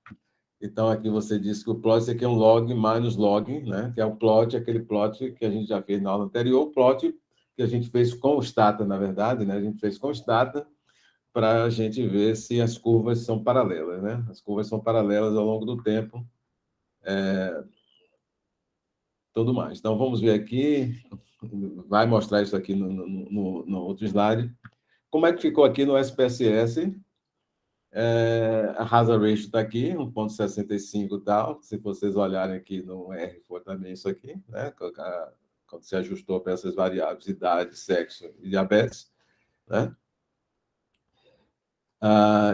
Então, aqui você disse que o plot isso aqui é um log minus log, né? Que é o plot, aquele plot que a gente já fez na aula anterior, o plot que a gente fez com o Stata, na verdade, né? A gente fez com o Stata para a gente ver se as curvas são paralelas, né? As curvas são paralelas ao longo do tempo, tudo mais. Então, vamos ver aqui, vai mostrar isso aqui no outro slide. Como é que ficou aqui no SPSS? A hazard ratio está aqui, 1,65 e tal. Se vocês olharem aqui no R, for também isso aqui, né? Quando se ajustou para essas variáveis, idade, sexo e diabetes, né?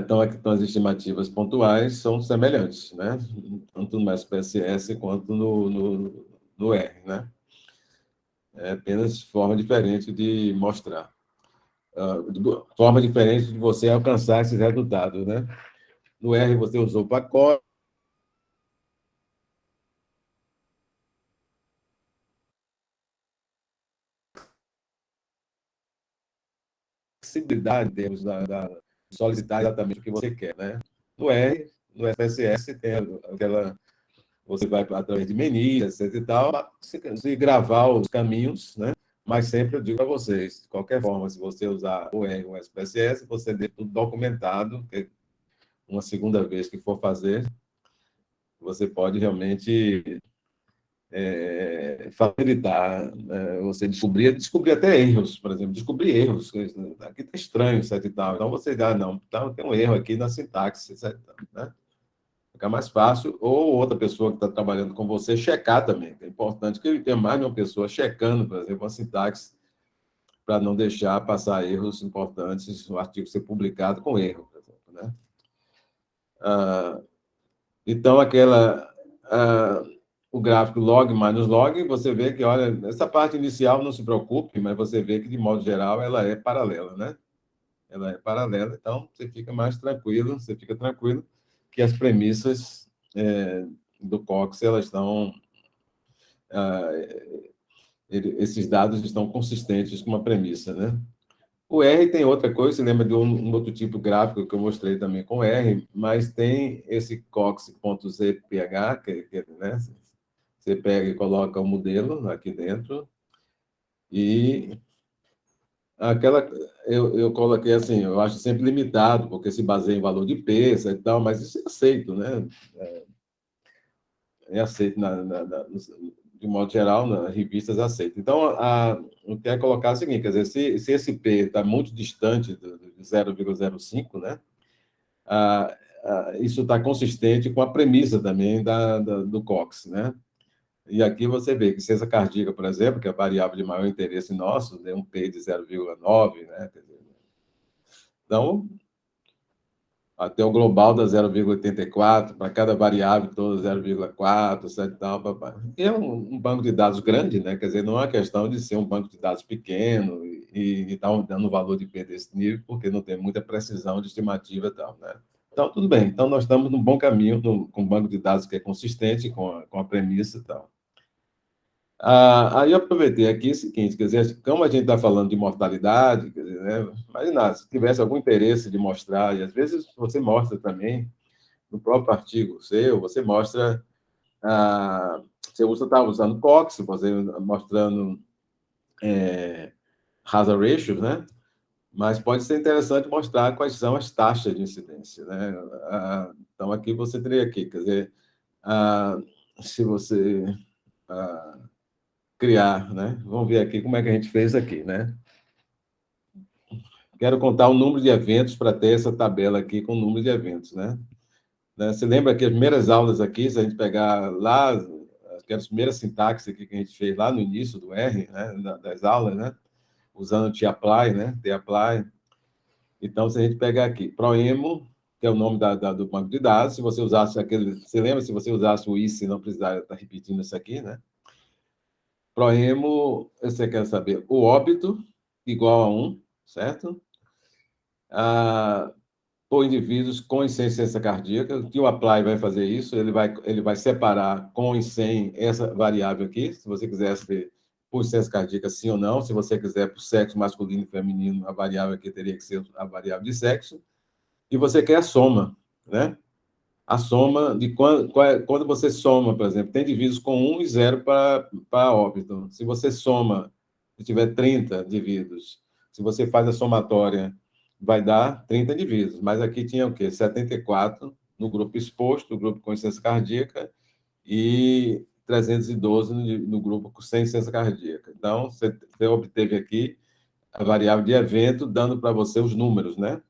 Então, aqui estão as estimativas pontuais, são semelhantes, né? Tanto no SPSS quanto no R, né? É apenas forma diferente de mostrar. Forma diferente de você alcançar esses resultados, né? No R, você usou o pacote, flexibilidade em termos solicitar exatamente o que você quer, né? No R, no FSS, tem aquela... Você vai através de menus, etc e tal, se gravar os caminhos, né? Mas sempre eu digo a vocês, de qualquer forma, se você usar o R ou o SPSS, você tem tudo documentado, que uma segunda vez que for fazer, você pode realmente facilitar, você descobrir até erros, por exemplo, descobrir erros. Aqui está estranho, certo e tal. Então você dá, não, tá, tem um erro aqui na sintaxe, certo, né? Fica mais fácil. Ou outra pessoa que está trabalhando com você checar também. É importante que tenha mais de uma pessoa checando, por exemplo, a sintaxe, para não deixar passar erros importantes, o artigo ser publicado com erro, por exemplo, né? Então, o gráfico log minus log, você vê que, olha, essa parte inicial não se preocupe, mas você vê que, de modo geral, ela é paralela, né? Ela é paralela, então você fica mais tranquilo, você fica tranquilo que as premissas do Cox, elas estão, esses dados estão consistentes com uma premissa, né? O R tem outra coisa, você lembra de um outro tipo gráfico que eu mostrei também com R, mas tem esse cox.zph, né? Você pega e coloca o modelo aqui dentro, e aquela eu coloquei assim, eu acho sempre limitado, porque se baseia em valor de peso e tal, mas isso é aceito, né? É aceito de modo geral, nas revistas aceitam. Então, eu quero colocar o seguinte, quer dizer, se esse P está muito distante de 0,05, né? Isso está consistente com a premissa também do Cox, né? E aqui você vê que ciência cardíaca, por exemplo, que é a variável de maior interesse nosso, tem um P de 0,9, né? Então, até o global da 0,84, para cada variável toda 0,4, etc. Tal, papai. E é um banco de dados grande, né? Quer dizer, não é uma questão de ser um banco de dados pequeno e estar dando um valor de P desse nível, porque não tem muita precisão de estimativa e tal, né? Então, tudo bem. Então, nós estamos num bom caminho, com um banco de dados que é consistente com a premissa e tal. Aí eu aproveitei aqui o seguinte, quer dizer, como a gente está falando de mortalidade, quer dizer, né, imagina, se tivesse algum interesse de mostrar, e às vezes você mostra também, no próprio artigo seu, você mostra, você está usando Cox, você mostrando hazard ratios, né? Mas pode ser interessante mostrar quais são as taxas de incidência, né? Então, aqui você teria aqui, quer dizer, se você criar, né? Vamos ver aqui como é que a gente fez aqui, né? Quero contar o número de eventos para ter essa tabela aqui com o número de eventos, né? Você lembra que as primeiras aulas aqui, se a gente pegar lá, aquelas primeiras sintaxes aqui que a gente fez lá no início do R, né, das aulas, né? Usando o tapply, né? tapply. Então, se a gente pegar aqui, proemo, que é o nome do banco de dados, se você usasse aquele... Você lembra? Se você usasse o ICE, não precisaria estar repetindo isso aqui, né? Proemo, você quer saber o óbito, igual a 1, certo? Por indivíduos com insuficiência cardíaca. O que o apply vai fazer isso? Ele vai separar com e sem essa variável aqui, se você quiser saber por insuficiência cardíaca, sim ou não. Se você quiser por sexo masculino e feminino, a variável aqui teria que ser a variável de sexo. E você quer a soma, né? A soma de quando você soma, por exemplo, tem indivíduos com 1 e 0 para óbito. Se você soma, se tiver 30 indivíduos, se você faz a somatória, vai dar 30 indivíduos. Mas aqui tinha o quê? 74 no grupo exposto, no grupo com insuficiência cardíaca, e 312 no grupo sem insuficiência cardíaca. Então, você obteve aqui a variável de evento, dando para você os números, né?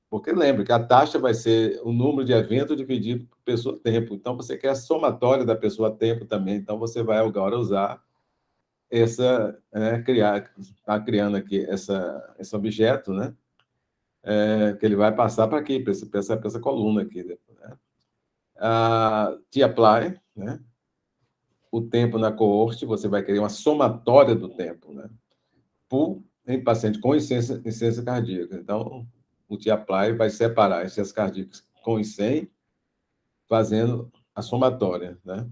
Porque lembre que a taxa vai ser o número de eventos dividido por pessoa-tempo. Então, você quer a somatória da pessoa-tempo também. Então, você vai agora usar essa, está criando aqui esse objeto, né? Que ele vai passar para aqui, para essa coluna aqui. Né? T-apply, né? O tempo na coorte, você vai querer uma somatória do tempo, né? Em paciente com insuficiência cardíaca. Então, o T-apply vai separar insuficiências cardíacas com e sem, fazendo a somatória, né?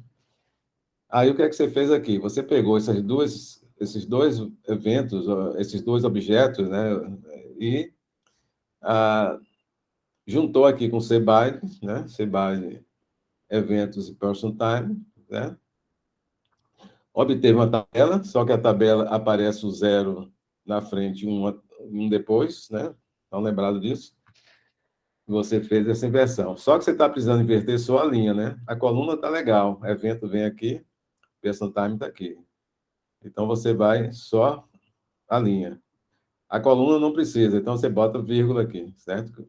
Aí, o que é que você fez aqui? Você pegou esses dois eventos, esses dois objetos, né? E juntou aqui com cbind, né? cbind eventos e person time, né? obteve uma tabela, só que a tabela aparece o zero na frente e um depois, né? Estão lembrados disso? Você fez essa inversão. Só que você está precisando inverter só a linha, né? A coluna está legal, o evento vem aqui, person time está aqui. Então, você vai só a linha. A coluna não precisa, então você bota vírgula aqui, certo?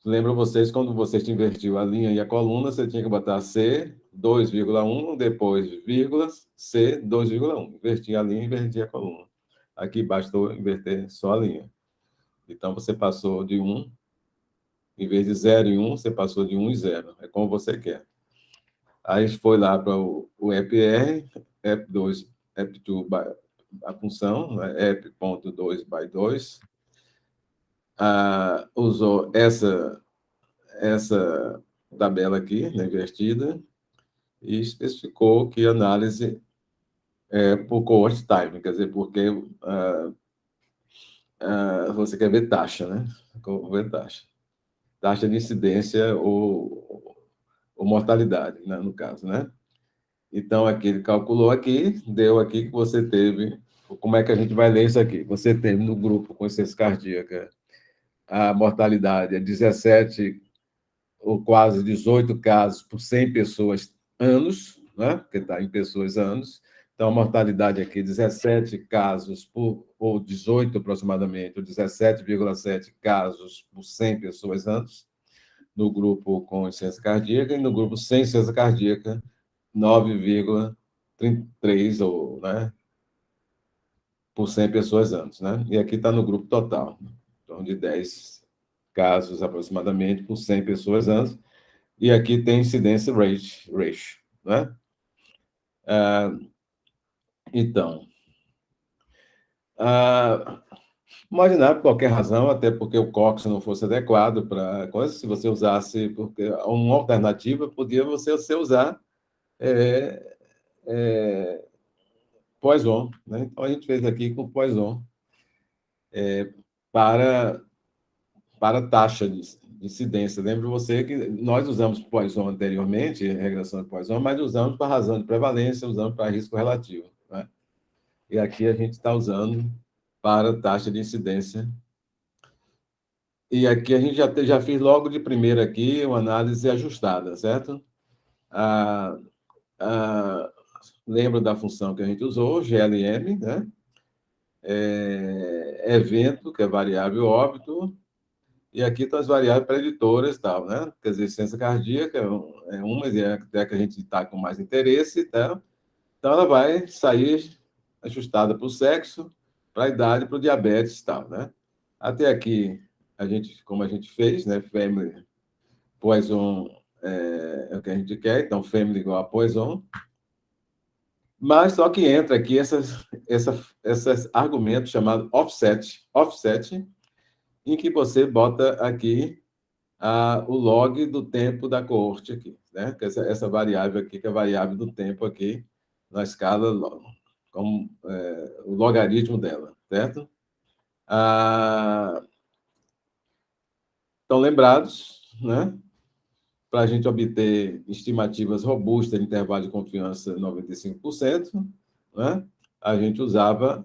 Lembro vocês, quando você invertiu a linha e a coluna, você tinha que botar C 2,1, depois vírgula, C 2,1. Invertir a linha e invertir a coluna. Aqui bastou inverter só a linha. Então, você passou de 1, em vez de 0 e 1, você passou de 1 e 0. É como você quer. Aí foi lá para o EPR, EP2, EP2, a função, né? EP.2 by 2. Usou essa tabela aqui, né, invertida, e especificou que a análise é por cohort time, quer dizer, porque você quer ver taxa, né? Ver taxa. Taxa de incidência ou mortalidade, né, no caso, né? Então, aqui ele calculou aqui, deu aqui que você teve... Como é que a gente vai ler isso aqui? Você teve no grupo com insuficiência cardíaca a mortalidade é 17 ou quase 18 casos por 100 pessoas anos, né? Porque está em pessoas anos. Então, a mortalidade aqui, 17 casos ou 18 aproximadamente, ou 17,7 casos por 100 pessoas anos, no grupo com insuficiência cardíaca, e no grupo sem insuficiência cardíaca, 9,33 ou, né, por 100 pessoas anos, né? E aqui está no grupo total, em torno de 10 casos aproximadamente por 100 pessoas anos. E aqui tem incidência ratio, né? Então, imaginar por qualquer razão, até porque o COX não fosse adequado para coisa, se você usasse, porque uma alternativa podia você usar Poisson, né? Então, a gente fez aqui com Poisson para taxa de incidência. Lembro você que nós usamos Poisson anteriormente, regressão de Poisson, mas usamos para razão de prevalência, usamos para risco relativo, né? E aqui a gente está usando para taxa de incidência. E aqui a gente já fez logo de primeira aqui uma análise ajustada, certo? Lembra da função que a gente usou, GLM, né? Evento, que é variável óbito, e aqui estão as variáveis preditoras e tal, né? Quer dizer, ciência cardíaca é uma, é a que a gente está com mais interesse, tá? Então, ela vai sair ajustada para o sexo, para a idade, para o diabetes e tal, né? Até aqui, como a gente fez, né? Family, Poisson é o que a gente quer, então, family igual a Poisson. Mas só que entra aqui esses argumentos chamados offset, em que você bota aqui o log do tempo da coorte aqui, né? Que essa variável aqui, que é a variável do tempo aqui, na escala, como o logaritmo dela, certo? Estão lembrados, né? Para a gente obter estimativas robustas de intervalo de confiança 95%, né? A gente usamos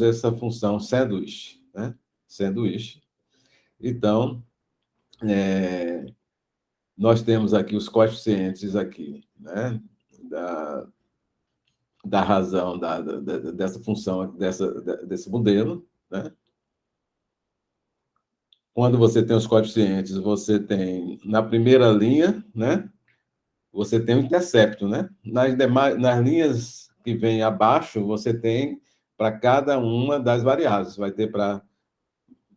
essa função sanduíche, né? Sanduíche. Então, nós temos aqui os coeficientes aqui, né? Da razão dessa função, desse modelo, né? Quando você tem os coeficientes, você tem, na primeira linha, né? Você tem o intercepto, né? Nas linhas que vêm abaixo, você tem para cada uma das variáveis. Vai ter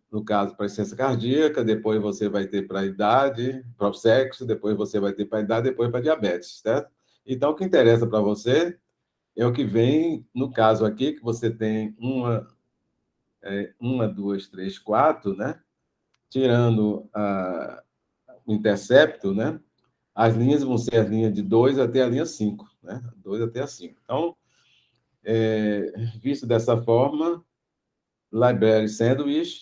no caso, para a insuficiência cardíaca, depois você vai ter para a idade, para o sexo, depois você vai ter para a idade, depois para a diabetes, certo? Então, o que interessa para você é o que vem, no caso aqui, que você tem uma, duas, três, quatro, né? Tirando o intercepto, né? As linhas vão ser as linhas de 2 até a linha 5, né? 2 até a 5. Então, visto dessa forma, library sandwich,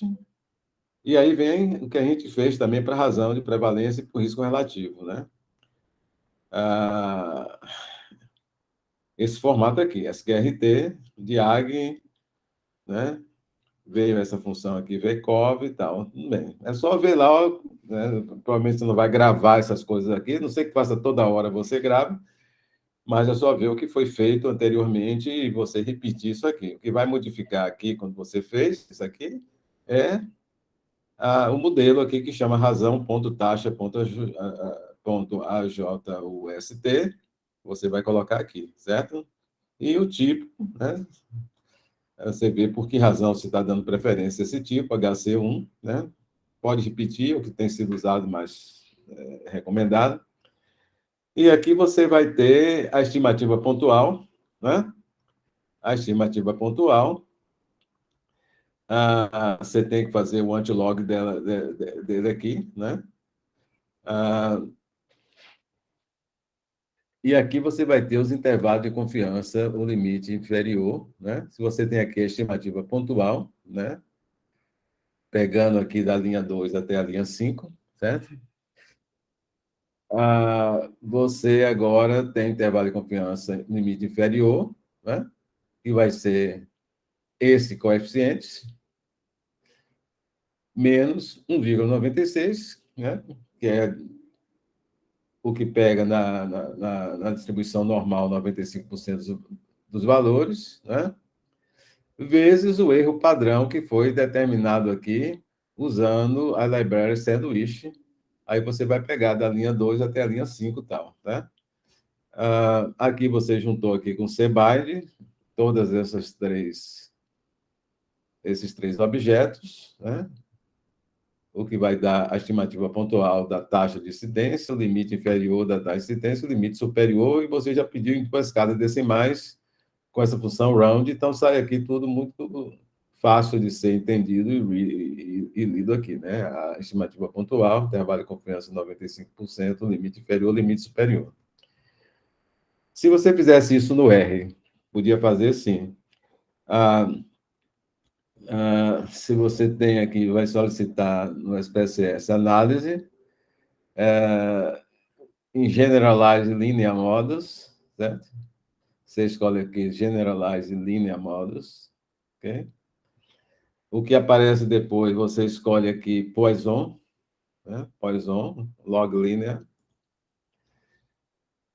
e aí vem o que a gente fez também para razão de prevalência e por risco relativo, né? esse formato aqui, SQRT, DIAG, né? Veio essa função aqui, VCOV e tal. Tudo bem. É só ver lá, né? Provavelmente você não vai gravar essas coisas aqui, não sei que faça toda hora você grave, mas é só ver o que foi feito anteriormente e você repetir isso aqui. O que vai modificar aqui, quando você fez isso aqui, é o modelo aqui que chama razão.taxa.ajust, você vai colocar aqui, certo? E o tipo, né? Você vê por que razão você está dando preferência a esse tipo, HC1, né? Pode repetir o que tem sido usado, mais recomendado. E aqui você vai ter a estimativa pontual, né? A estimativa pontual. Você tem que fazer o antilog dele aqui, né? E aqui você vai ter os intervalos de confiança, o limite inferior, né? Se você tem aqui a estimativa pontual, né? Pegando aqui da linha 2 até a linha 5, certo? Você agora tem intervalo de confiança limite inferior, né? Que vai ser esse coeficiente, menos 1,96, né? Que é o que pega na distribuição normal 95% dos valores, né? Vezes o erro padrão que foi determinado aqui usando a library sandwich. Aí você vai pegar da linha 2 até a linha 5 e tal, né? Aqui você juntou aqui com cbind todas esses três objetos, né? O que vai dar a estimativa pontual da taxa de incidência, o limite inferior da taxa de incidência, o limite superior, e você já pediu em duas escadas decimais com essa função round, então sai aqui tudo muito fácil de ser entendido e lido aqui, né? A estimativa pontual, intervalo de confiança 95%, limite inferior, limite superior. Se você fizesse isso no R, podia fazer sim. Se você tem aqui, vai solicitar no SPSS análise, em Generalize Linear Models, certo? Você escolhe aqui Generalize Linear Models, ok? O que aparece depois, você escolhe aqui Poisson, né? Poisson, Log Linear.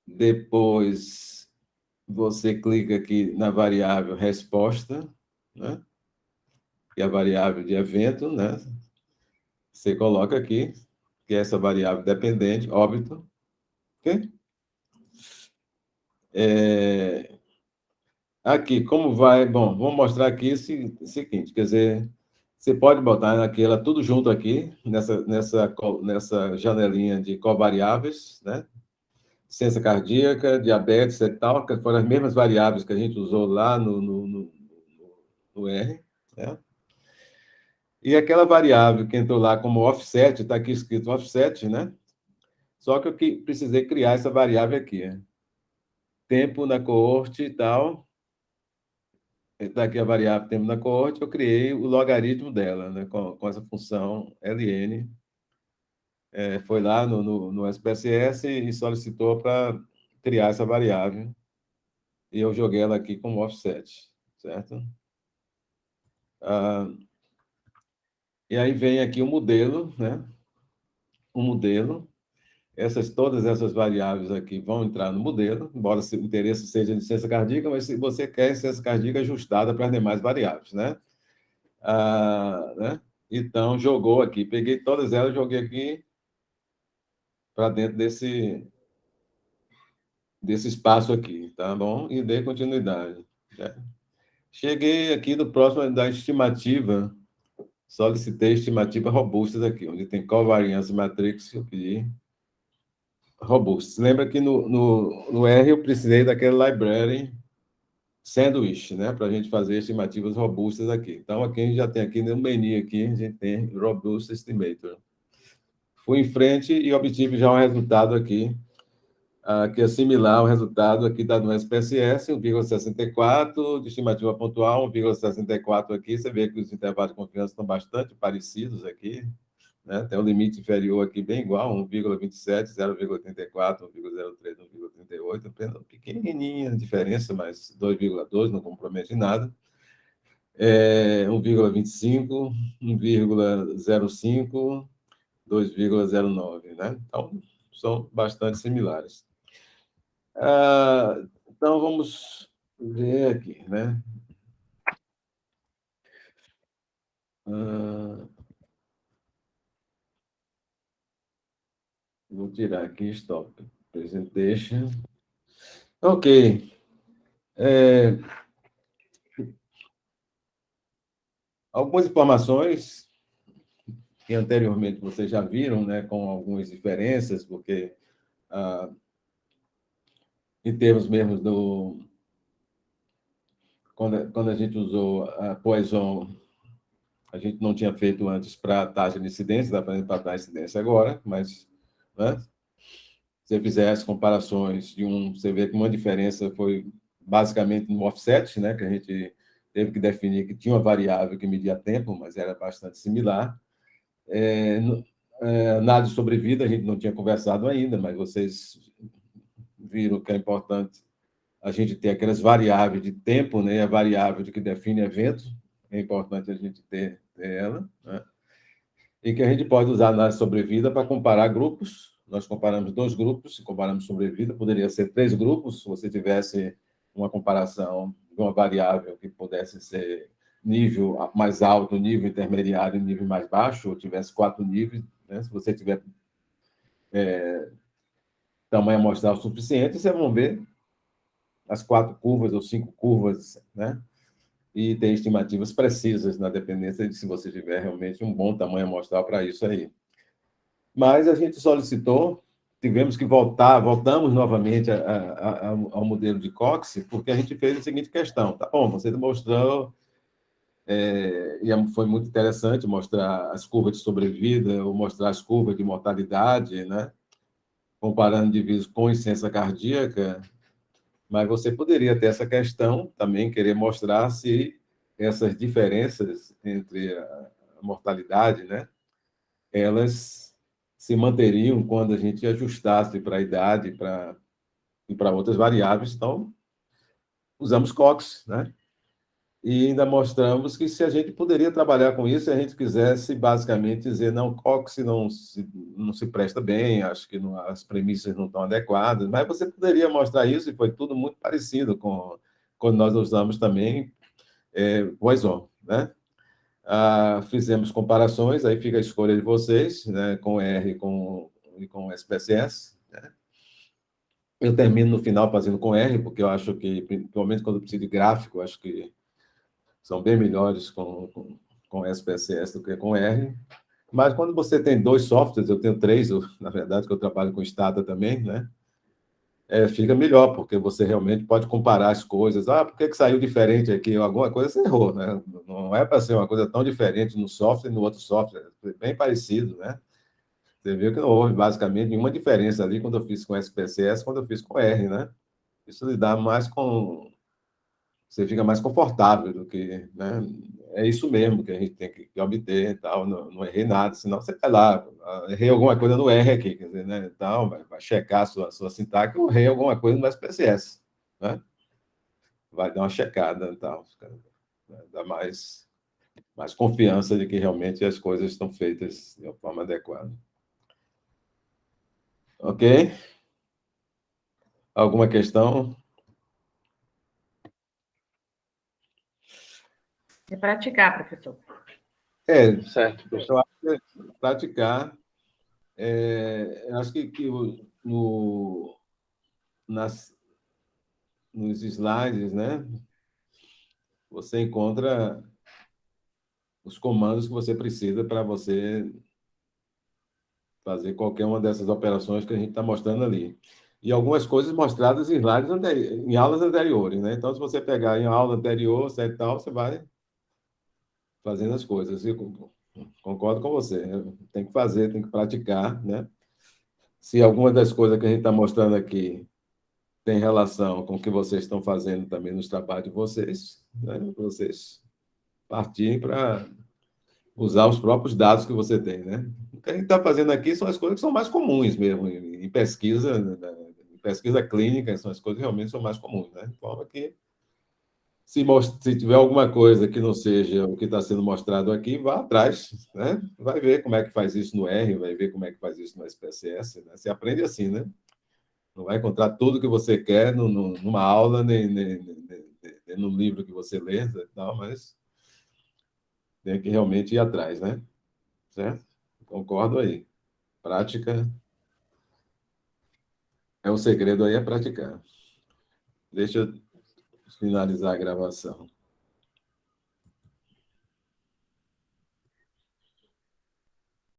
Depois, você clica aqui na variável resposta, né? E a variável de evento, né? Você coloca aqui, que é essa variável dependente, óbito, ok? Aqui, como vai... Bom, vou mostrar aqui o seguinte, quer dizer, você pode botar aquela tudo junto aqui, nessa janelinha de covariáveis, né? Ciência cardíaca, diabetes e tal, que foram as mesmas variáveis que a gente usou lá no R, né? E aquela variável que entrou lá como offset, está aqui escrito offset, né? Só que eu precisei criar essa variável aqui, né? Tempo na coorte e tal. Está aqui a variável tempo na coorte, eu criei o logaritmo dela, né? Com essa função ln. Foi lá no SPSS e solicitou para criar essa variável. E eu joguei ela aqui como offset, certo? E aí vem aqui o modelo, né? O modelo. Todas essas variáveis aqui vão entrar no modelo, embora o interesse seja de ciência cardíaca, mas se você quer ciência cardíaca ajustada para as demais variáveis, né? Né? Então, jogou aqui. Peguei todas elas, joguei aqui para dentro desse espaço aqui, tá bom? E dei continuidade, né? Cheguei aqui no próximo da estimativa, solicitei estimativa robustas aqui, onde tem covariance matrix, eu pedi robustas. Lembra que no R eu precisei daquela library sandwich, né, para a gente fazer estimativas robustas aqui. Então, aqui a gente já tem aqui no menu aqui, a gente tem Robust Estimator. Fui em frente e obtive já um resultado aqui, que é similar ao resultado aqui da no SPSS, 1,64, de estimativa pontual, 1,64 aqui. Você vê que os intervalos de confiança estão bastante parecidos aqui, né? Tem um limite inferior aqui bem igual, 1,27, 0,84, 1,03, 1,38, apenas pequenininha diferença, mas 2,2 não compromete em nada. 1,25, 1,05, 2,09, né? Então, são bastante similares. Então, vamos ver aqui, né? Vou tirar aqui Stop Presentation. Ok. Algumas informações que anteriormente vocês já viram, né, com algumas diferenças, porque em termos mesmo do... Quando a gente usou a Poisson, a gente não tinha feito antes para a taxa de incidência, está fazendo para a taxa de incidência agora, mas, né, se você fizer as comparações você vê que uma diferença foi basicamente no offset, né, que a gente teve que definir que tinha uma variável que media tempo, mas era bastante similar. Análise sobre vida, a gente não tinha conversado ainda, mas vocês viram que é importante a gente ter aquelas variáveis de tempo, né, a variável de que define evento, é importante a gente ter ela, né? E que a gente pode usar a análise sobre vida para comparar grupos. Nós comparamos 2 grupos, se comparamos sobre vida, poderia ser 3 grupos, se você tivesse uma comparação de uma variável que pudesse ser nível mais alto, nível intermediário e nível mais baixo, ou tivesse 4 níveis, né? Se você tiver tamanho amostral suficiente, vocês vão ver as 4 curvas ou 5 curvas, né? E tem estimativas precisas na dependência de se você tiver realmente um bom tamanho amostral para isso aí. Mas a gente solicitou, tivemos que voltamos novamente ao modelo de Cox, porque a gente fez a seguinte questão. Tá bom, você mostrou, e foi muito interessante mostrar as curvas de sobrevida, ou mostrar as curvas de mortalidade, né? Comparando indivíduos com insuficiência cardíaca, mas você poderia ter essa questão também, querer mostrar se essas diferenças entre a mortalidade, né, elas se manteriam quando a gente ajustasse para a idade e para outras variáveis. Então, usamos Cox, né? E ainda mostramos que se a gente poderia trabalhar com isso, se a gente quisesse basicamente dizer, não, Cox não se presta bem, acho que não, as premissas não estão adequadas, mas você poderia mostrar isso, e foi tudo muito parecido com quando nós usamos também Poisson, né? Fizemos comparações, aí fica a escolha de vocês, né, com R e com SPSS. Né? Eu termino no final fazendo com R, porque eu acho que, principalmente quando eu preciso de gráfico, acho que são bem melhores com SPSS do que com R. Mas quando você tem 2 softwares, eu tenho 3, na verdade, que eu trabalho com Stata também, né? Fica melhor, porque você realmente pode comparar as coisas. Por que saiu diferente aqui? Alguma coisa você errou, né? Não é para ser uma coisa tão diferente no software e no outro software, bem parecido, né? Você viu que não houve basicamente nenhuma diferença ali quando eu fiz com SPSS, quando eu fiz com R, né? Isso lhe dá mais com... Você fica mais confortável do que, né? É isso mesmo que a gente tem que obter e tal. Não errei nada, senão você vai lá, errei alguma coisa no R aqui, quer dizer, né? Então, vai checar a sua sintaxe, eu errei alguma coisa no SPSS, né? Vai dar uma checada e tal, né? Dá mais confiança de que realmente as coisas estão feitas de uma forma adequada. Ok? Alguma questão? É praticar, professor. Certo, Eu acho que praticar. Eu acho que nos slides, né, você encontra os comandos que você precisa para você fazer qualquer uma dessas operações que a gente está mostrando ali. E algumas coisas mostradas em slides em aulas anteriores, né? Então, se você pegar em aula anterior, e tal, você vai fazendo as coisas. Eu concordo com você. Tem que fazer, tem que praticar, né? Se alguma das coisas que a gente está mostrando aqui tem relação com o que vocês estão fazendo também nos trabalhos de vocês, né? Vocês partirem para usar os próprios dados que você tem, né? O que a gente está fazendo aqui são as coisas que são mais comuns mesmo, em pesquisa, né? Em pesquisa clínica, são as coisas que realmente são mais comuns, né? De forma que, se tiver alguma coisa que não seja o que está sendo mostrado aqui, vá atrás, né? Vai ver como é que faz isso no R, vai ver como é que faz isso no SPSS, né? Você aprende assim, né? Não vai encontrar tudo que você quer numa aula, nem no livro que você lê, não, mas tem que realmente ir atrás, né? Certo? Concordo aí. Prática é o segredo aí, é praticar. Deixa eu finalizar a gravação.